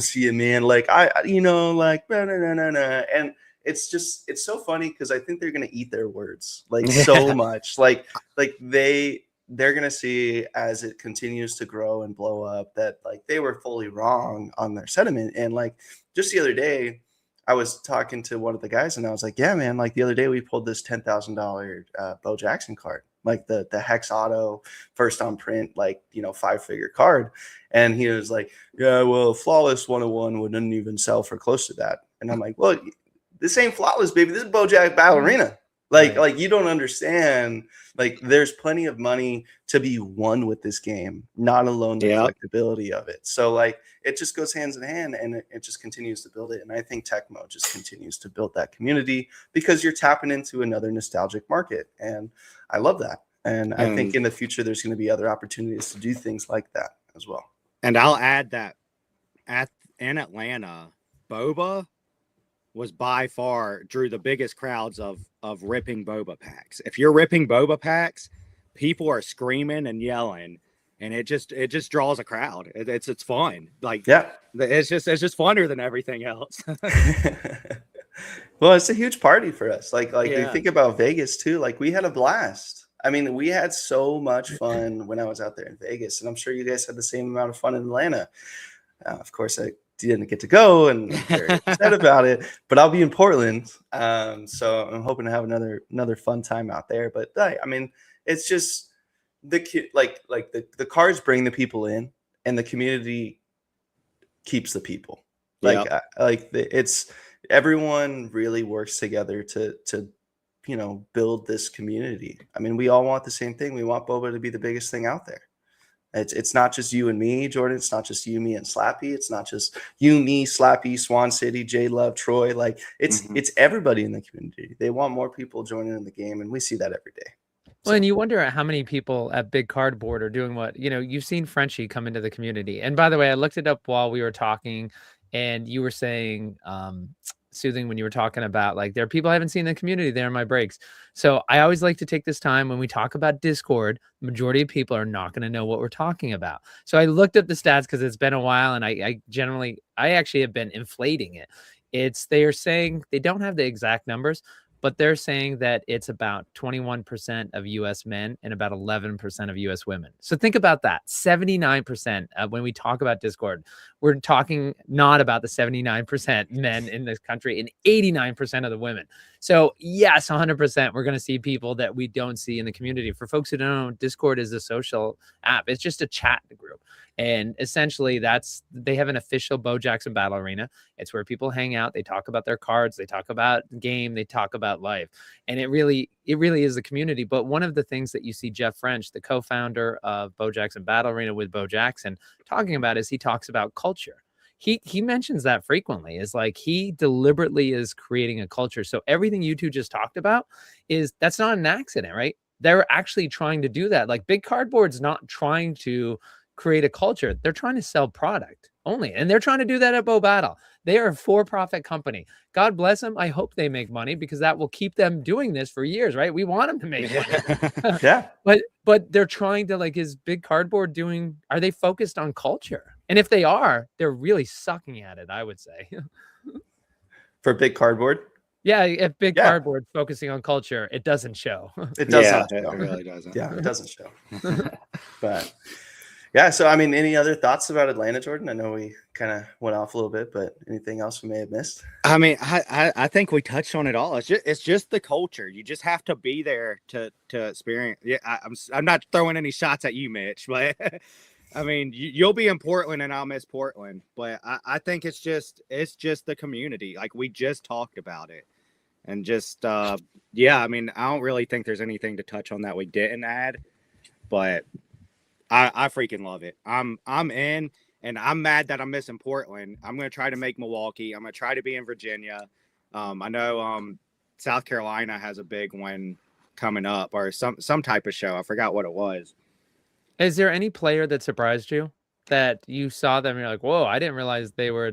see it, man. Like, like, no. And it's so funny because I think they're going to eat their words like so much. Like they're going to see as it continues to grow and blow up that like they were fully wrong on their sentiment. And like just the other day, I was talking to one of the guys and I was like, yeah, man, like the other day we pulled this $10,000 Bo Jackson card, like the Hex Auto first on print, like, 5-figure card. And he was like, yeah, well, Flawless 101 wouldn't even sell for close to that. And I'm like, well, this ain't Flawless, baby. This is Bo Jack Ballerina. Like you don't understand. Like there's plenty of money to be won with this game, not alone the collectability of it. So like it just goes hands in hand, and it just continues to build it. And I think Tecmo just continues to build that community because you're tapping into another nostalgic market, and I love that. And I think in the future there's going to be other opportunities to do things like that as well. And I'll add that in Atlanta, Boba was by far drew the biggest crowds of ripping boba packs. If you're ripping boba packs, people are screaming and yelling, and it just draws a crowd. It's fun. Like it's just funner than everything else. Well, it's a huge party for us. Like you think about Vegas too. Like we had a blast. I mean, we had so much fun when I was out there in Vegas, and I'm sure you guys had the same amount of fun in Atlanta. Of course, I didn't get to go and I'm very upset about it, but I'll be in Portland. So I'm hoping to have another fun time out there. But I mean, it's just the cards bring the people in, and the community keeps the people. It's everyone really works together to build this community. I mean, we all want the same thing. We want Boba to be the biggest thing out there. It's not just you and me, Jordan. It's not just you, me, and Slappy. It's not just you, me, Slappy, Swan City, J Love, Troy. Like it's everybody in the community. They want more people joining in the game, and we see that every day. Well, and you wonder how many people at Big Cardboard are doing what, you've seen Frenchie come into the community. And by the way, I looked it up while we were talking, and you were saying, Soothing, when you were talking about like there are people I haven't seen in the community there in my breaks. So I always like to take this time when we talk about Discord, the majority of people are not going to know what we're talking about. So I looked up the stats because it's been a while, and I actually have been inflating it. They are saying they don't have the exact numbers, but they're saying that it's about 21% of US men and about 11% of US women. So think about that. 79% when we talk about Discord, we're talking not about the 79% men in this country and 89% of the women. So yes, 100%, we're going to see people that we don't see in the community. For folks who don't know, Discord is a social app. It's just a chat group. And essentially they have an official Bo Jackson Battle Arena. It's where people hang out. They talk about their cards. They talk about the game. They talk about life. And it really is the community. But one of the things that you see Jeff French, the co-founder of Bo Jackson Battle Arena with Bo Jackson, talking about is he talks about culture. He mentions that frequently. Is like he deliberately is creating a culture. So everything you two just talked about that's not an accident, right? They're actually trying to do that. Like Big Cardboard's not trying to create a culture. They're trying to sell product only. And they're trying to do that at Bo Battle. They are a for-profit company. God bless them. I hope they make money because that will keep them doing this for years, right? We want them to make money. Yeah. But they're trying to, like, is Big Cardboard are they focused on culture? And if they are, they're really sucking at it, I would say. For big cardboard. Yeah, if Big Yeah. Cardboard's focusing on culture, it doesn't show. It does Yeah, not it show. really doesn't. Yeah, it doesn't show. But yeah, so I mean, any other thoughts about Atlanta, Jordan? I know we kind of went off a little bit, but anything else we may have missed? I mean, I think we touched on it all. It's just the culture. You just have to be there to experience. Yeah, I'm not throwing any shots at you, Mitch, but I mean, you'll be in Portland and I'll miss Portland. But I think it's just the community. Like we just talked about it, and just yeah. I mean, I don't really think there's anything to touch on that we didn't add, but I freaking love it. I'm in. And I'm mad that I'm missing Portland. I'm going to try to make Milwaukee. I'm going to try to be in Virginia. I know South Carolina has a big one coming up, or some type of show. I forgot what it was. Is there any player that surprised you that you saw them and you're like, whoa, I didn't realize they were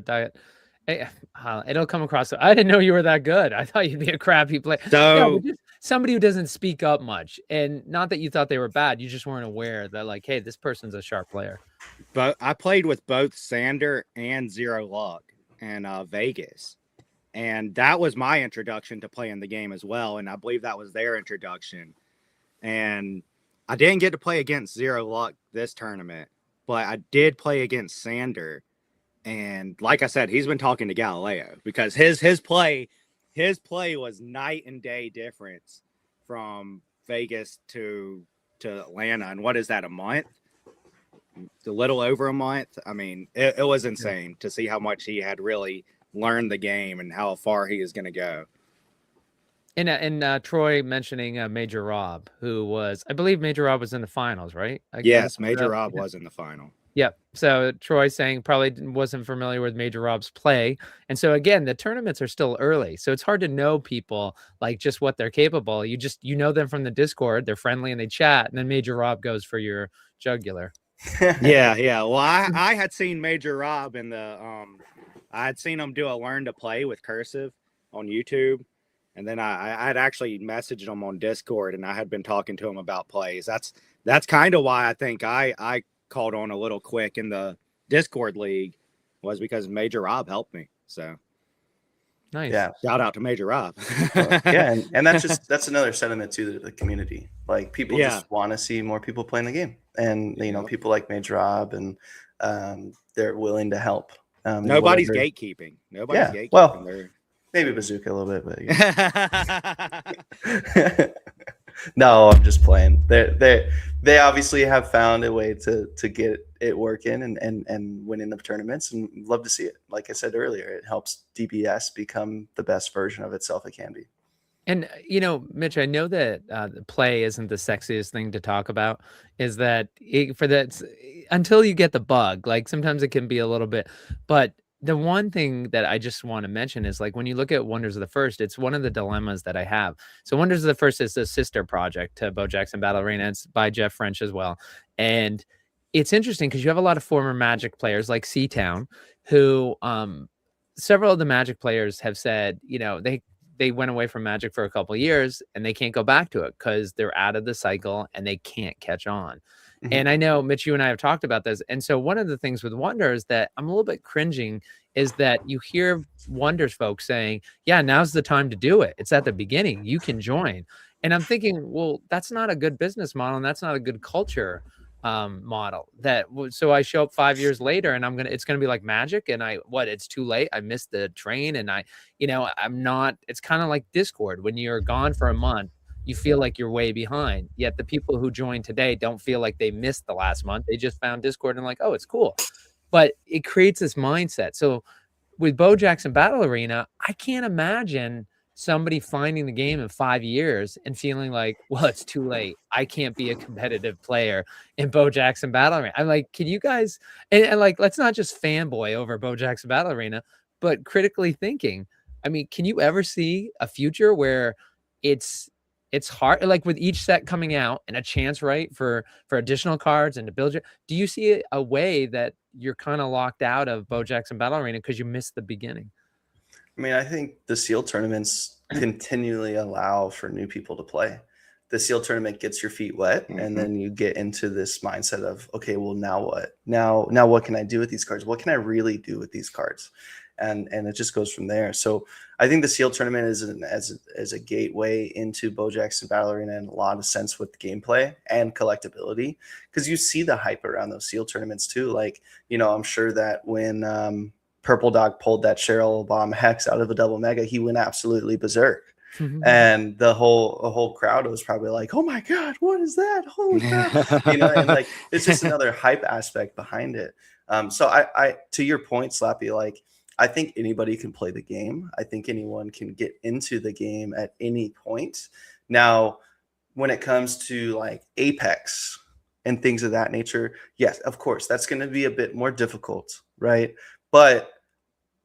it'll come across. I didn't know you were that good. I thought you'd be a crappy player. So No, but just somebody who doesn't speak up much, and not that you thought they were bad. You just weren't aware that, like, hey, this person's a sharp player. but I played with both Sander and Zero Luck in Vegas. And that was my introduction to playing the game as well. And I believe that was their introduction. And I didn't get to play against Zero Luck this tournament, but I did play against Sander. And like I said, he's been talking to Galileo because his play was night and day difference from Vegas to Atlanta. And what is that, a month? A little over a month. I mean, it was insane to see how much he had really learned the game and how far he is going to go. And Troy mentioning Major Rob, who was, I believe Major Rob was in the finals, right? Yes, Major Rob was in the final. Yep. So Troy saying probably wasn't familiar with Major Rob's play. And so again, the tournaments are still early. So it's hard to know people, like, just what they're capable. You know them from the Discord, they're friendly and they chat, and then Major Rob goes for your jugular. Yeah. Well, I had seen Major Rob in the I had seen him do a learn to play with cursive on YouTube. And then I had actually messaged him on Discord, and I had been talking to him about plays. That's kind of why I think I called on a little quick in the Discord league, was because Major Rob helped me. So nice. Yeah. Shout out to Major Rob. Yeah, and that's another sentiment to the community. Like, people just want to see more people playing the game, and you know, people like Major Rob, and they're willing to help. Nobody's gatekeeping. Nobody's gatekeeping. Well, maybe Bazooka a little bit, but no, I'm just playing. They obviously have found a way to get it working and winning the tournaments, and love to see it. Like I said earlier, it helps DBS become the best version of itself it can be. And, you know, Mitch, I know that the play isn't the sexiest thing to talk about, is that until you get the bug, like sometimes it can be a little bit, but the one thing that I just want to mention is, like, when you look at Wonders of the First, it's one of the dilemmas that I have. So Wonders of the First is a sister project to Bo Jackson Battle Arena. It's by Jeff French as well. And it's interesting because you have a lot of former Magic players like C-Town, who several of the Magic players have said, you know, they went away from Magic for a couple of years and they can't go back to it because they're out of the cycle and they can't catch on. Mm-hmm. And I know, Mitch, you and I have talked about this. And so one of the things with Wonders that I'm a little bit cringing is that you hear Wonders folks saying, yeah, now's the time to do it. It's at the beginning. You can join. And I'm thinking, well, that's not a good business model. And that's not a good culture model. So I show up 5 years later and it's going to be like Magic, and it's too late. I missed the train, and I'm not, it's kind of like Discord. When you're gone for a month, you feel like you're way behind. Yet the people who join today don't feel like they missed the last month. They just found Discord and like, oh, it's cool. But it creates this mindset. So with Bo Jackson Battle Arena, I can't imagine somebody finding the game in 5 years and feeling like, well, it's too late. I can't be a competitive player in Bo Jackson Battle Arena. I'm like, can you guys, and like, let's not just fanboy over Bo Jackson Battle Arena, but critically thinking. I mean, can you ever see a future where it's hard, like with each set coming out and a chance, right, for additional cards and to build do you see a way that you're kind of locked out of Bo Jackson Battle Arena because you missed the beginning? I mean, I think the SEAL tournaments continually allow for new people to play. the seal tournament gets your feet wet, and then you get into this mindset of, okay, well, now what? Now what can I do with these cards? What can I really do with these cards? And it just goes from there. So I think the seal tournament is a gateway into Bojackson Battle Arena in a lot of sense with gameplay and collectability, because you see the hype around those seal tournaments too. Like, you know, I'm sure that when Purple Dog pulled that Cheryl Bomb Hex out of a double mega, he went absolutely berserk. And the whole crowd was probably like, oh my God, what is that? Holy crap. You know, and like, it's just another hype aspect behind it. So I to your point, Slappy, like, I think anybody can play the game. I think anyone can get into the game at any point. Now, when it comes to like Apex and things of that nature, yes, of course, that's going to be a bit more difficult, right? But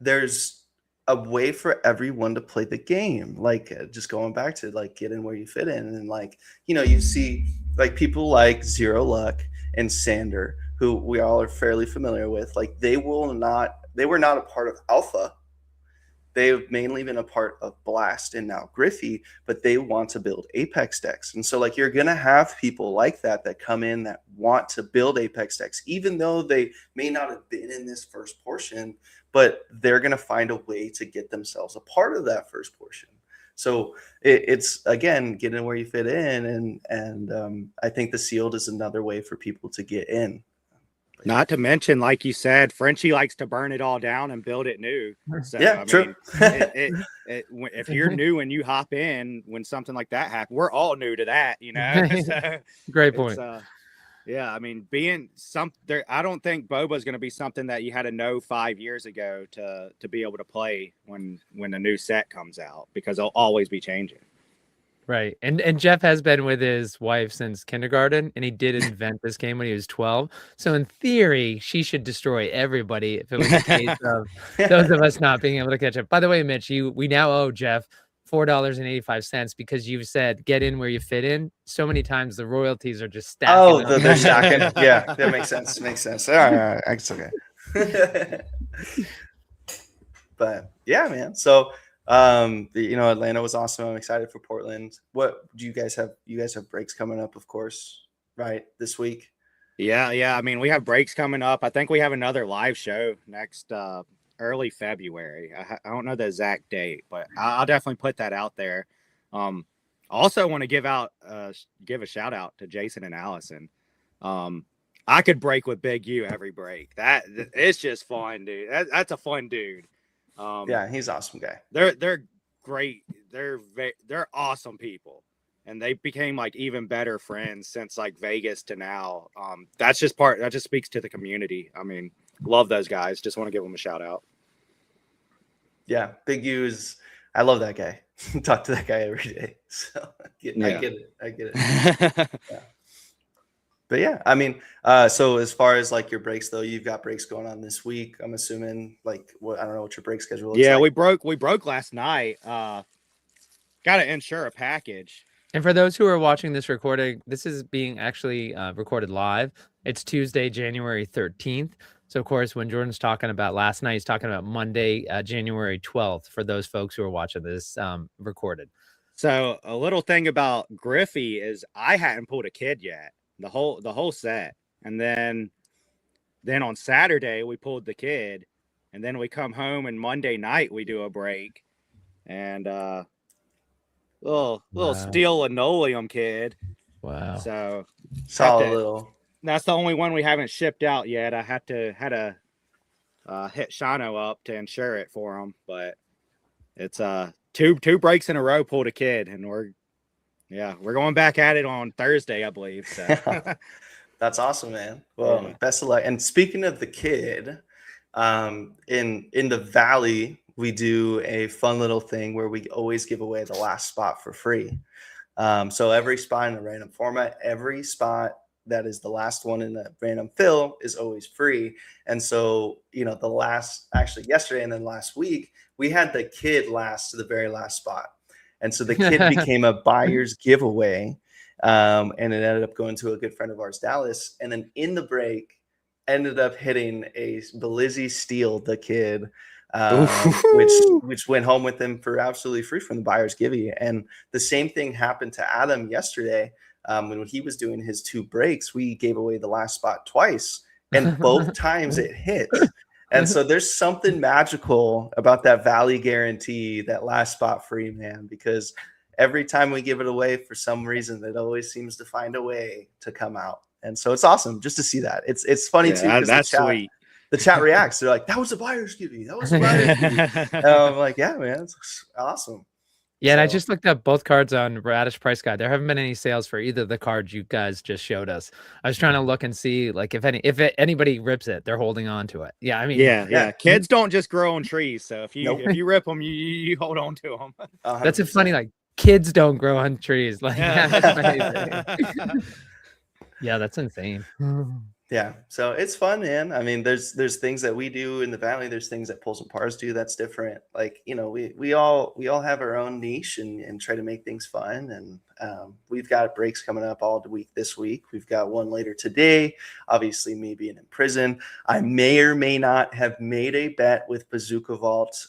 there's a way for everyone to play the game. Like, just going back to like get in where you fit in. And like, you know, you see like people like Zero Luck and Sander, who we all are fairly familiar with. Like, they were not a part of Alpha. They've mainly been a part of Blast and now Griffey, but they want to build Apex decks. And so like, you're going to have people like that come in that want to build Apex decks, even though they may not have been in this first portion, but they're going to find a way to get themselves a part of that first portion. So it's, again, getting where you fit in. And I think the sealed is another way for people to get in. Not to mention, like you said, Frenchie likes to burn it all down and build it new. So, yeah, true. If you're new and you hop in when something like that happens, we're all new to that, you know. So great point. Yeah, I mean, being there, I don't think Boba's going to be something that you had to know 5 years ago to be able to play when a new set comes out, because they'll always be changing. Right. And Jeff has been with his wife since kindergarten, and he did invent this game when he was 12. So in theory, she should destroy everybody if it was a case of those of us not being able to catch up. By the way, Mitch, we now owe Jeff $4.85 because you've said get in where you fit in so many times. The royalties are just stacking. Oh, they're stacking. Yeah, that makes sense. Makes sense. All right. It's okay. But yeah, man. So you know, Atlanta was awesome. I'm excited for Portland. What do you guys have? You guys have breaks coming up, of course, right? This week. Yeah. I mean, we have breaks coming up. I think we have another live show next early February. I don't know the exact date, but I'll definitely put that out there. Also want to give a shout out to Jason and Allison. I could break with Big U every break. It's just fun, dude. That's a fun dude. Yeah, he's an awesome guy. They're great. They're awesome people, and they became like even better friends since like Vegas to now. That just speaks to the community. I mean, love those guys. Just want to give them a shout out. Yeah, Big U I love that guy. Talk to that guy every day. So I get it. Yeah. But yeah, I mean, so as far as like your breaks though, you've got breaks going on this week. I'm assuming like I don't know what your break schedule looks like. we broke last night. Got to insure a package. And for those who are watching this recording, this is being actually recorded live. It's Tuesday, January 13th. So of course, when Jordan's talking about last night, he's talking about Monday, January 12th. For those folks who are watching this recorded. So a little thing about Griffey is I hadn't pulled a kid yet. The whole set, and then on Saturday we pulled the kid, and then we come home and Monday night we do a break, and little steel linoleum kid. Wow. So that's the only one we haven't shipped out yet. I had to hit Shino up to insure it for him, but it's two breaks in a row pulled a kid, and we're going back at it on Thursday, I believe. So. That's awesome, man. Well, best of luck. And speaking of the kid, in the Valley, we do a fun little thing where we always give away the last spot for free. So every spot in a random format, every spot that is the last one in a random fill is always free. And so, you know, yesterday and then last week, we had the kid last to the very last spot. And so the kid became a buyer's giveaway, and it ended up going to a good friend of ours, Dallas. And then in the break, ended up hitting a Belizzi Steel, the kid, which went home with them for absolutely free from the buyer's givey. And the same thing happened to Adam yesterday. When he was doing his 2 breaks, we gave away the last spot twice, and both times it hit. And so there's something magical about that Valley guarantee, that last spot free, man, because every time we give it away, for some reason, it always seems to find a way to come out. And so it's awesome just to see that. It's funny too, because that's sweet. The chat reacts. They're like, "That was a buyer's givey. That was a buyer's givey." And I'm like, "Yeah, man, it's awesome." Yeah, and I just looked up both cards on Radish Price Guide. There haven't been any sales for either of the cards you guys just showed us. I was trying to look and see, like, if anybody rips it, they're holding on to it. Yeah, I mean, yeah. Kids don't just grow on trees, so if you rip them, you hold on to them. 100%. That's a funny, like, kids don't grow on trees. Like, that's amazing. Yeah, that's insane. Yeah, so it's fun, man. I mean, there's things that we do in the Valley. There's things that Pulls and Pars do that's different. Like, you know, we all have our own niche and try to make things fun. And we've got breaks coming up all the week this week. We've got one later today. Obviously, me being in prison, I may or may not have made a bet with Bazooka Vault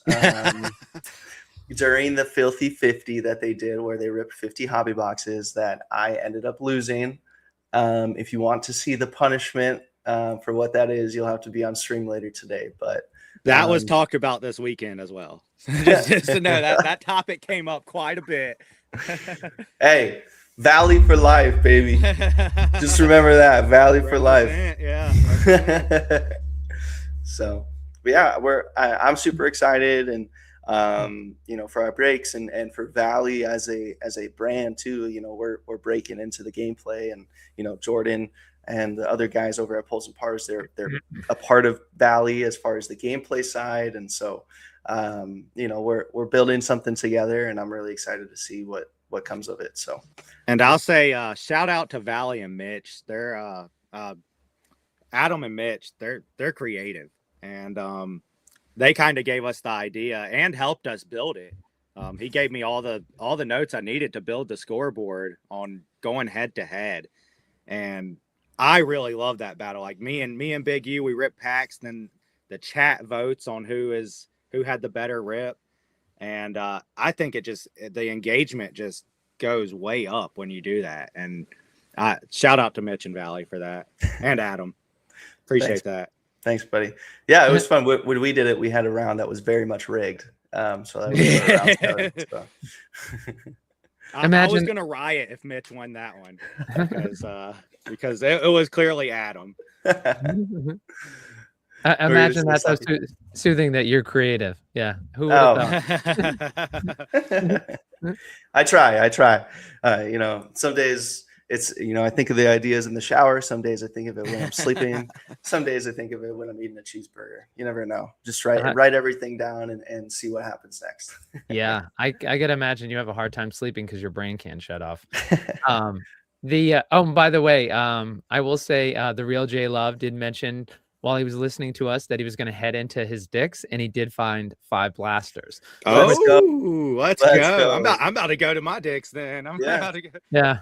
during the Filthy 50 that they did, where they ripped 50 hobby boxes that I ended up losing. If you want to see the punishment for what that is, you'll have to be on stream later today. But that was talked about this weekend as well. just to know that topic came up quite a bit. Hey, Valley for life, baby. Just remember that, Valley for life. Yeah. So, but yeah, I'm super excited, and you know, for our breaks and for Valley as a brand too. You know, we're breaking into the gameplay, and you know, Jordan and the other guys over at Pulls and Pars, they're a part of Valley as far as the gameplay side, and so you know, we're building something together, and I'm really excited to see what comes of it. So, and I'll say shout out to Valley and Mitch. They're Adam and Mitch. They're creative, and they kind of gave us the idea and helped us build it. He gave me all the notes I needed to build the scoreboard on going head to head. And I really love that battle. Like me and Big U, we rip packs, then the chat votes on who had the better rip. And I think the engagement just goes way up when you do that. And shout out to Mitch and Valley for that, and Adam. Appreciate that. Thanks, buddy. Yeah, it was fun. When we did it, we had a round that was very much rigged. So that was so. I was gonna riot if Mitch won that one, because it was clearly Adam. I imagine that's so soothing that you're creative. Yeah, who would have thought? I try. You know, some days it's, you know, I think of the ideas in the shower. Some days I think of it when I'm sleeping. Some days I think of it when I'm eating a cheeseburger. You never know. Just write everything down and see what happens next. Yeah, I gotta imagine you have a hard time sleeping because your brain can't shut off. By the way, I will say the real J Love did mention while he was listening to us that he was going to head into his dicks, and he did find 5 blasters. Let's go. I'm about to go to my dicks then. About to go. Yeah.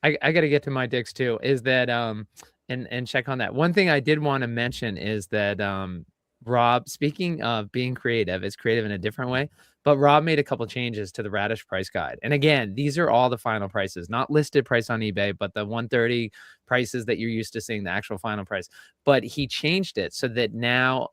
I got to get to my dicks too. Is that and check on that. One thing I did want to mention is that Rob, speaking of being creative, is creative in a different way. But Rob made a couple changes to the Radish price guide. And again, these are all the final prices, not listed price on eBay, but the 130 prices that you're used to seeing, the actual final price. But he changed it so that now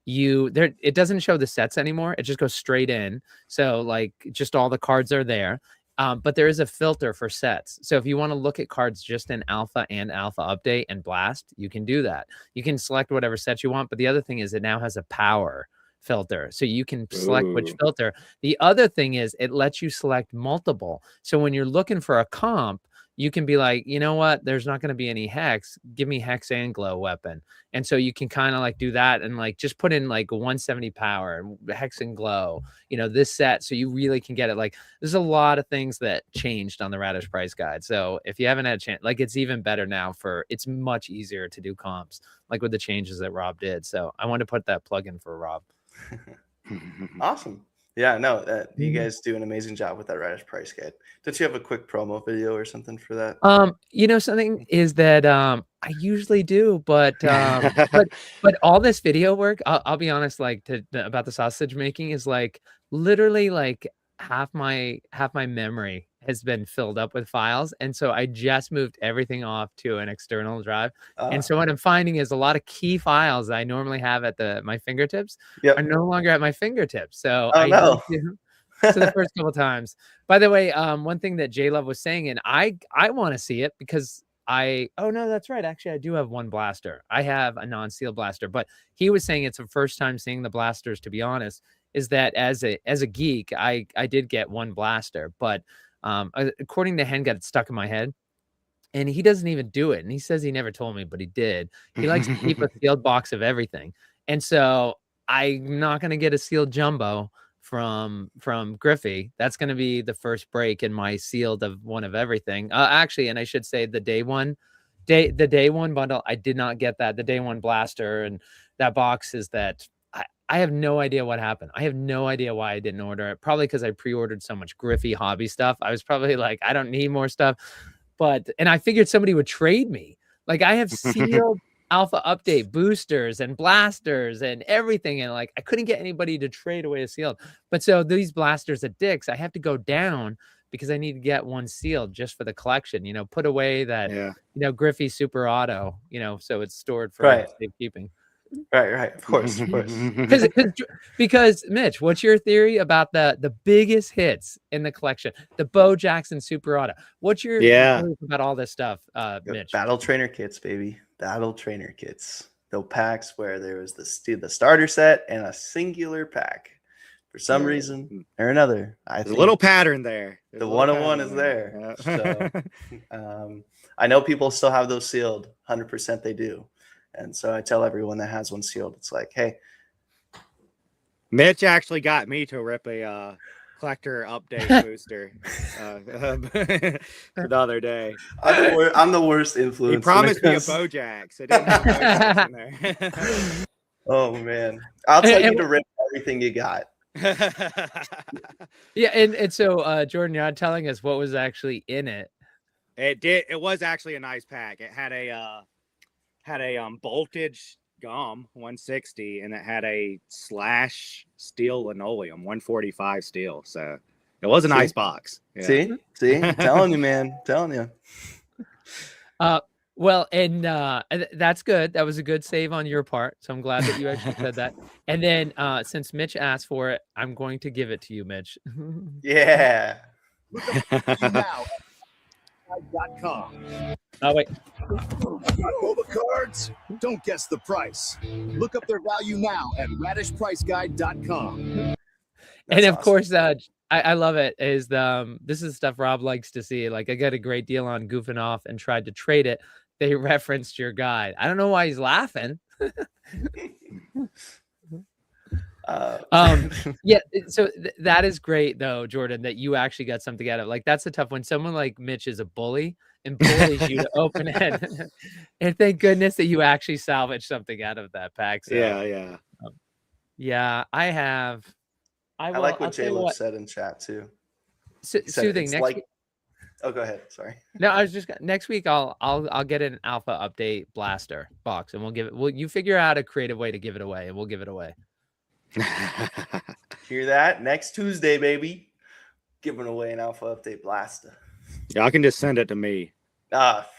it doesn't show the sets anymore. It just goes straight in. So like just all the cards are there. But there is a filter for sets. So if you want to look at cards just in alpha and alpha update and blast, you can do that. You can select whatever set you want. But the other thing is it now has a power filter. So you can select which filter. The other thing is it lets you select multiple. So when you're looking for a comp, you can be like, you know what? There's not going to be any hex. Give me hex and glow weapon. And so you can kind of like do that and like just put in like 170 power, hex and glow, you know, this set. So you really can get it. Like there's a lot of things that changed on the Radish price guide. So if you haven't had a chance, like it's even better now it's much easier to do comps, like with the changes that Rob did. So I want to put that plug in for Rob. Awesome. Yeah, no, you Mhm. guys do an amazing job with that Radish price guide. Don't you have a quick promo video or something for that? You know, something is that I usually do, but all this video work, I'll be honest, like about the sausage making is like literally like half my memory has been filled up with files. And so I just moved everything off to an external drive. And Ah, so what I'm finding is a lot of key files that I normally have at my fingertips are yep. no longer at my fingertips. So Oh I need no. to so the first couple times. By the way, one thing that J Love was saying, and I want to see it because oh no, that's right. Actually, I do have one blaster. I have a non-seal blaster, but he was saying it's the first time seeing the blasters, to be honest, is that as a geek, I did get one blaster, but according to Hen got it stuck in my head. And he doesn't even do it. And he says he never told me, but he did. He likes to keep a sealed box of everything. And so I'm not going to get a sealed jumbo from Griffey. That's going to be the first break in my sealed of one of everything. Actually, and I should say the day one bundle, I did not get that. The day one blaster and that box is that I have no idea what happened. I have no idea why I didn't order it. Probably because I pre-ordered so much Griffey hobby stuff. I was probably like, I don't need more stuff. And I figured somebody would trade me. Like I have sealed alpha update boosters and blasters and everything. And like, I couldn't get anybody to trade away a sealed. But so these blasters at Dick's, I have to go down because I need to get one sealed just for the collection, put away that, Yeah. Griffey Super Auto, so it's stored for Right. safekeeping. Right. Of course. Because Mitch, what's your theory about the biggest hits in the collection? The Bo Jackson Super Auto. What's your theory about all this stuff, Mitch? Battle trainer kits, baby. Battle trainer kits. The packs where there was the starter set and a singular pack. For some reason or another, There's a little pattern there. The 101 is there. Yeah. So, I know people still have those sealed. 100% they do. And so I tell everyone that has one sealed, it's like, hey. Mitch actually got me to rip a collector update booster the other day. I'm the worst influence. He promised me a Bojax. It didn't have Bojax in there. Oh, man. I'll tell you to rip everything you got. Yeah, and so Jordan, you're not telling us what was actually in it. It was actually a nice pack. It had a voltage gum 160 and it had a slash steel linoleum 145 steel. So it was a nice box. Yeah. See, I'm telling you, man, I'm telling you. Well, and that's good. That was a good save on your part. So I'm glad that you actually said that. And then since Mitch asked for it, I'm going to give it to you, Mitch. Yeah. Now, .com. Oh, wait. Boba cards? Don't guess the price. Look up their value now at radishpriceguide.com. And of course, I love it. This is stuff Rob likes to see. Like I got a great deal on Goofing Off and tried to trade it. They referenced your guide. I don't know why he's laughing. Yeah, so that is great though, Jordan, that you actually got something out of it. Like that's a tough one. Someone like Mitch is a bully and bullies you to open it. And thank goodness that you actually salvaged something out of that pack. So, yeah. I like what J-Lo said in chat too. Soothing. Oh, go ahead. Sorry. No, I was just next week. I'll get an alpha update blaster box, and we'll give it. You figure out a creative way to give it away, and we'll give it away. Hear that? Next Tuesday, baby. Giving away an alpha update blaster. Y'all can just send it to me. But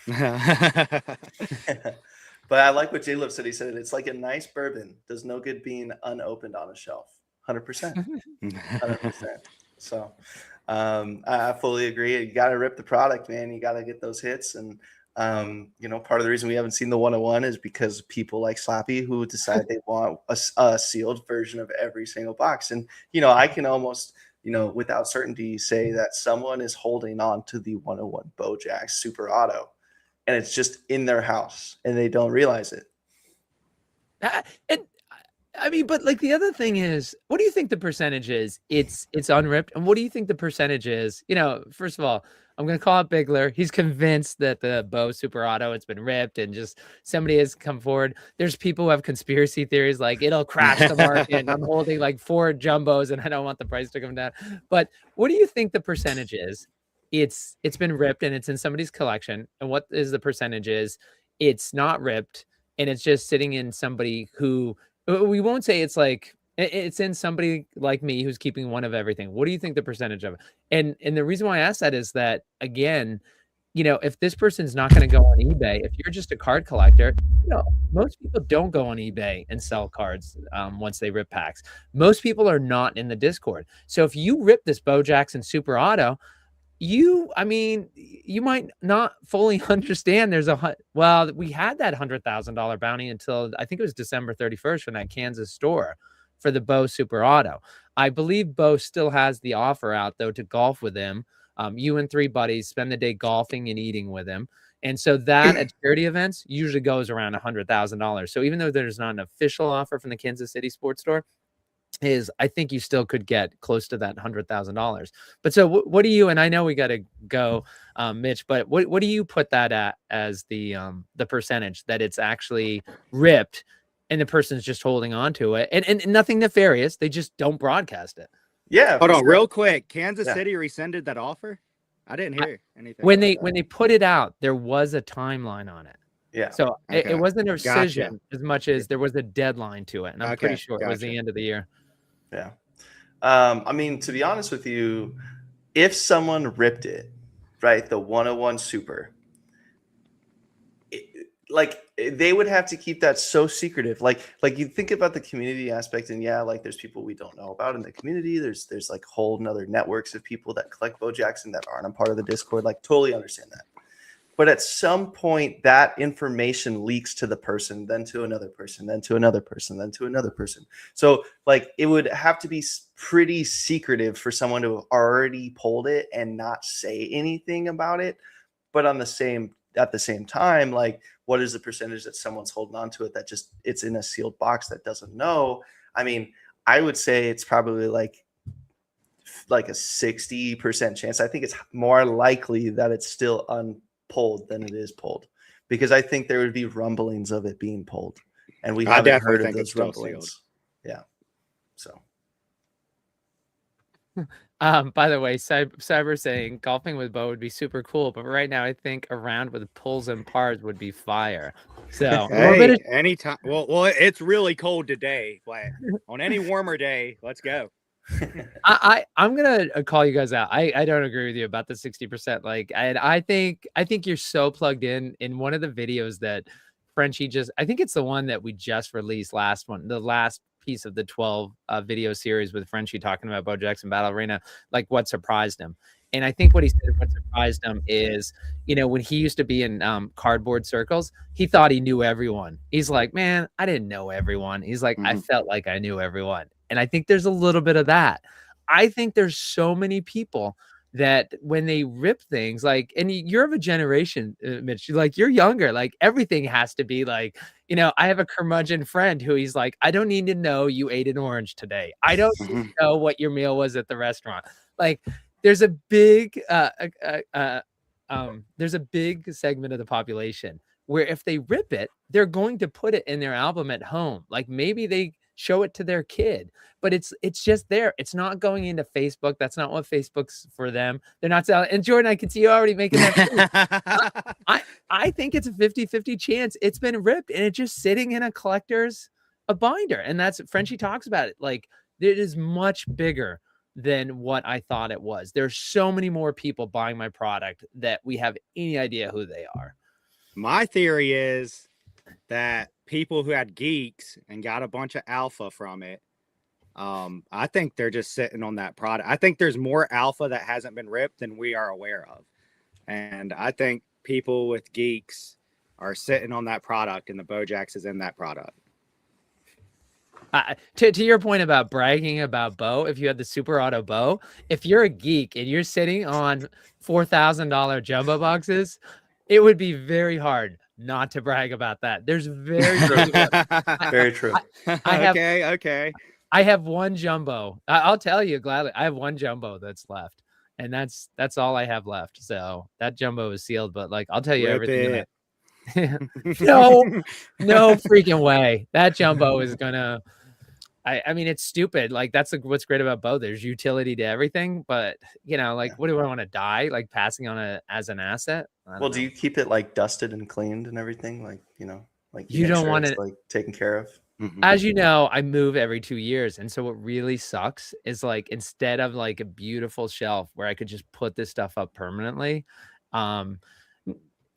I like what J-Love said. He said it's like a nice bourbon. Does no good being unopened on a shelf. 100%. 100%. So I fully agree. You got to rip the product, man. You got to get those hits. And, part of the reason we haven't seen the 101 is because people like Slappy who decide they want a sealed version of every single box. And, I can almost, without certainty say that someone is holding on to the 101 Bojack Super Auto and it's just in their house and they don't realize it. And I mean, but like the other thing is, what do you think the percentage is? It's unripped, and what do you think the percentage is? You know, first of all, I'm gonna call out Bigler. He's convinced that the Bo Super Auto it's been ripped, and just somebody has come forward. There's people who have conspiracy theories like it'll crash the market. And I'm holding like 4 jumbos, and I don't want the price to come down. But what do you think the percentage is? It's been ripped and it's in somebody's collection, and what is the percentage is? It's not ripped and it's just sitting in somebody who. We won't say it's like it's in somebody like me who's keeping one of everything. What do you think the percentage of it? And the reason why I ask that is that, again, you know, if this person's not going to go on eBay, if you're just a card collector, you know, most people don't go on eBay and sell cards once they rip packs. Most people are not in the Discord. So if you rip this Bo Jackson Super Auto, I mean, you might not fully understand well, we had that $100,000 bounty until I think it was December 31st from that Kansas store for the Bo Super Auto. I believe Bo still has the offer out though to golf with him. You and 3 buddies spend the day golfing and eating with him. And so that at charity events usually goes around $100,000. So even though there's not an official offer from the Kansas City sports store, I think you still could get close to that $100,000. But so what do you, and I know we got to go, Mitch, but what do you put that at as the percentage that it's actually ripped and the person's just holding on to it and nothing nefarious. They just don't broadcast it. Yeah. Hold on real quick. Kansas City rescinded that offer. I didn't hear anything. When they put it out, there was a timeline on it. Yeah. So it wasn't a rescission as much as there was a deadline to it. And I'm pretty sure it was the end of the year. Yeah. I mean, to be honest with you, if someone ripped it, right, the 101 Super, they would have to keep that so secretive. Like you think about the community aspect, and like there's people we don't know about in the community. There's like whole other networks of people that collect Bo Jackson that aren't a part of the Discord. Like totally understand that. But at some point, that information leaks to the person, then to another person, then to another person, then to another person. So, like, it would have to be pretty secretive for someone to have already pulled it and not say anything about it. But at the same time, like, what is the percentage that someone's holding on to it that just it's in a sealed box that doesn't know? I mean, I would say it's probably like a 60% chance. I think it's more likely that it's still pulled than it is pulled, because I think there would be rumblings of it being pulled, and we haven't heard of those rumblings. Yeah. So. By the way, Cyber saying golfing with Bo would be super cool, but right now I think a round with pulls and pars would be fire. So anytime. Well, it's really cold today, but on any warmer day, let's go. I'm gonna call you guys out. I don't agree with you about the 60%. Like, I think you're so plugged in one of the videos that Frenchie I think it's the one that we just released the last piece of the 12 video series with Frenchie talking about Bo Jackson Battle Arena, like what surprised him. And I think what he said, what surprised him is, you know, when he used to be in cardboard circles, he thought he knew everyone. He's like, man, I didn't know everyone. He's like, I felt like I knew everyone. And I think there's a little bit of that. I think there's so many people that when they rip things, like, and you're of a generation, Mitch, you're younger, like everything has to be like, you know, I have a curmudgeon friend who he's like, I don't need to know you ate an orange today. I don't need to know what your meal was at the restaurant. Like, there's a big, segment of the population where if they rip it, they're going to put it in their album at home. Like maybe they show it to their kid, but it's just there. It's not going into Facebook. That's not what Facebook's for them. They're not selling. And Jordan, I can see you already making that. I think it's a 50-50 chance it's been ripped and it's just sitting in a binder. And that's Frenchie talks about it. Like, it is much bigger than what I thought it was. There's so many more people buying my product that we have any idea who they are. My theory is that people who had geeks and got a bunch of alpha from it, I think they're just sitting on that product. I think there's more alpha that hasn't been ripped than we are aware of. And I think people with geeks are sitting on that product, and the Bojax is in that product. To your point about bragging about Bo, if you had the Super Auto Bo, if you're a geek and you're sitting on $4,000 jumbo boxes, it would be very hard not to brag about that. There's very few. Very true. I have Okay. I have one jumbo. I'll tell you gladly. I have one jumbo that's left, and that's all I have left. So that jumbo is sealed. But like, I'll tell you Rip everything. it. No freaking way. That jumbo is gonna. I mean, it's stupid. Like that's what's great about bow. There's utility to everything, but you know, like, what do I want to die? Like passing on it as an asset? Well, do you keep it like dusted and cleaned and everything? Like, you know, like You make don't sure want it's, it- like taken care of. As you know, I move every 2 years. And so what really sucks is like instead of like a beautiful shelf where I could just put this stuff up permanently, I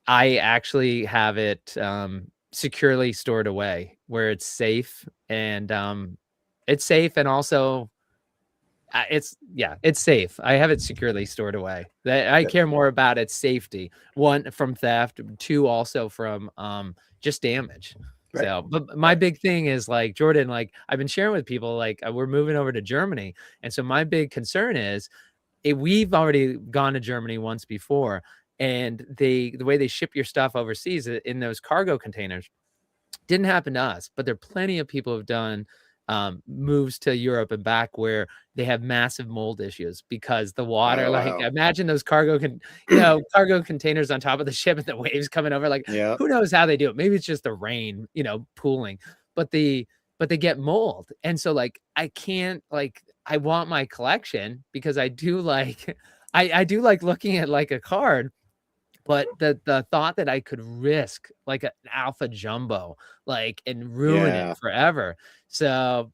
actually have it securely stored away where it's safe and also it's safe. I have it securely stored away. I care more about its safety. One, from theft. Two, also from just damage. Right. So, but my big thing is like, Jordan, like I've been sharing with people, like we're moving over to Germany. And so my big concern is we've already gone to Germany once before, and the way they ship your stuff overseas in those cargo containers didn't happen to us, but there are plenty of people who've done moves to Europe and back where they have massive mold issues because the water, like imagine those cargo containers on top of the ship and the waves coming over, like who knows how they do it. Maybe it's just the rain, pooling, but they get mold. And so like, I can't, like, I want my collection because I do like, I do like looking at like a card, but the thought that I could risk like an alpha jumbo, like, and ruin it forever. So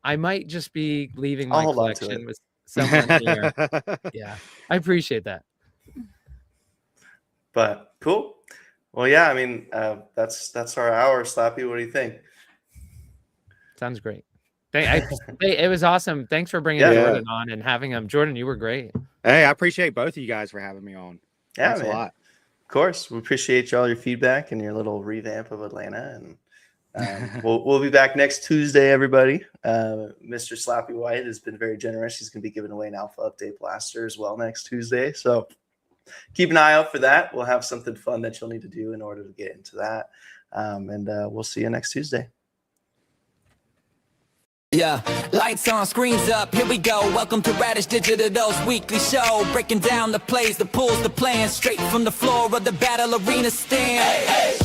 I might just be leaving my collection with someone here. Yeah, I appreciate that. But cool. Well, yeah, I mean, that's our hour, Slappy. What do you think? Sounds great. It was awesome. Thanks for bringing Jordan on and having him. Jordan, you were great. Hey, I appreciate both of you guys for having me on. Yeah, Thanks a lot. Of course, we appreciate all your feedback and your little revamp of Atlanta. And we'll be back next Tuesday, everybody. Mr. Slappy White has been very generous. He's going to be giving away an Alpha Update Blaster as well next Tuesday. So keep an eye out for that. We'll have something fun that you'll need to do in order to get into that. And we'll see you next Tuesday. Yeah, lights on, screens up, here we go. Welcome to Radish Digital's weekly show. Breaking down the plays, the pulls, the plans, straight from the floor of the battle arena stand. Hey, hey.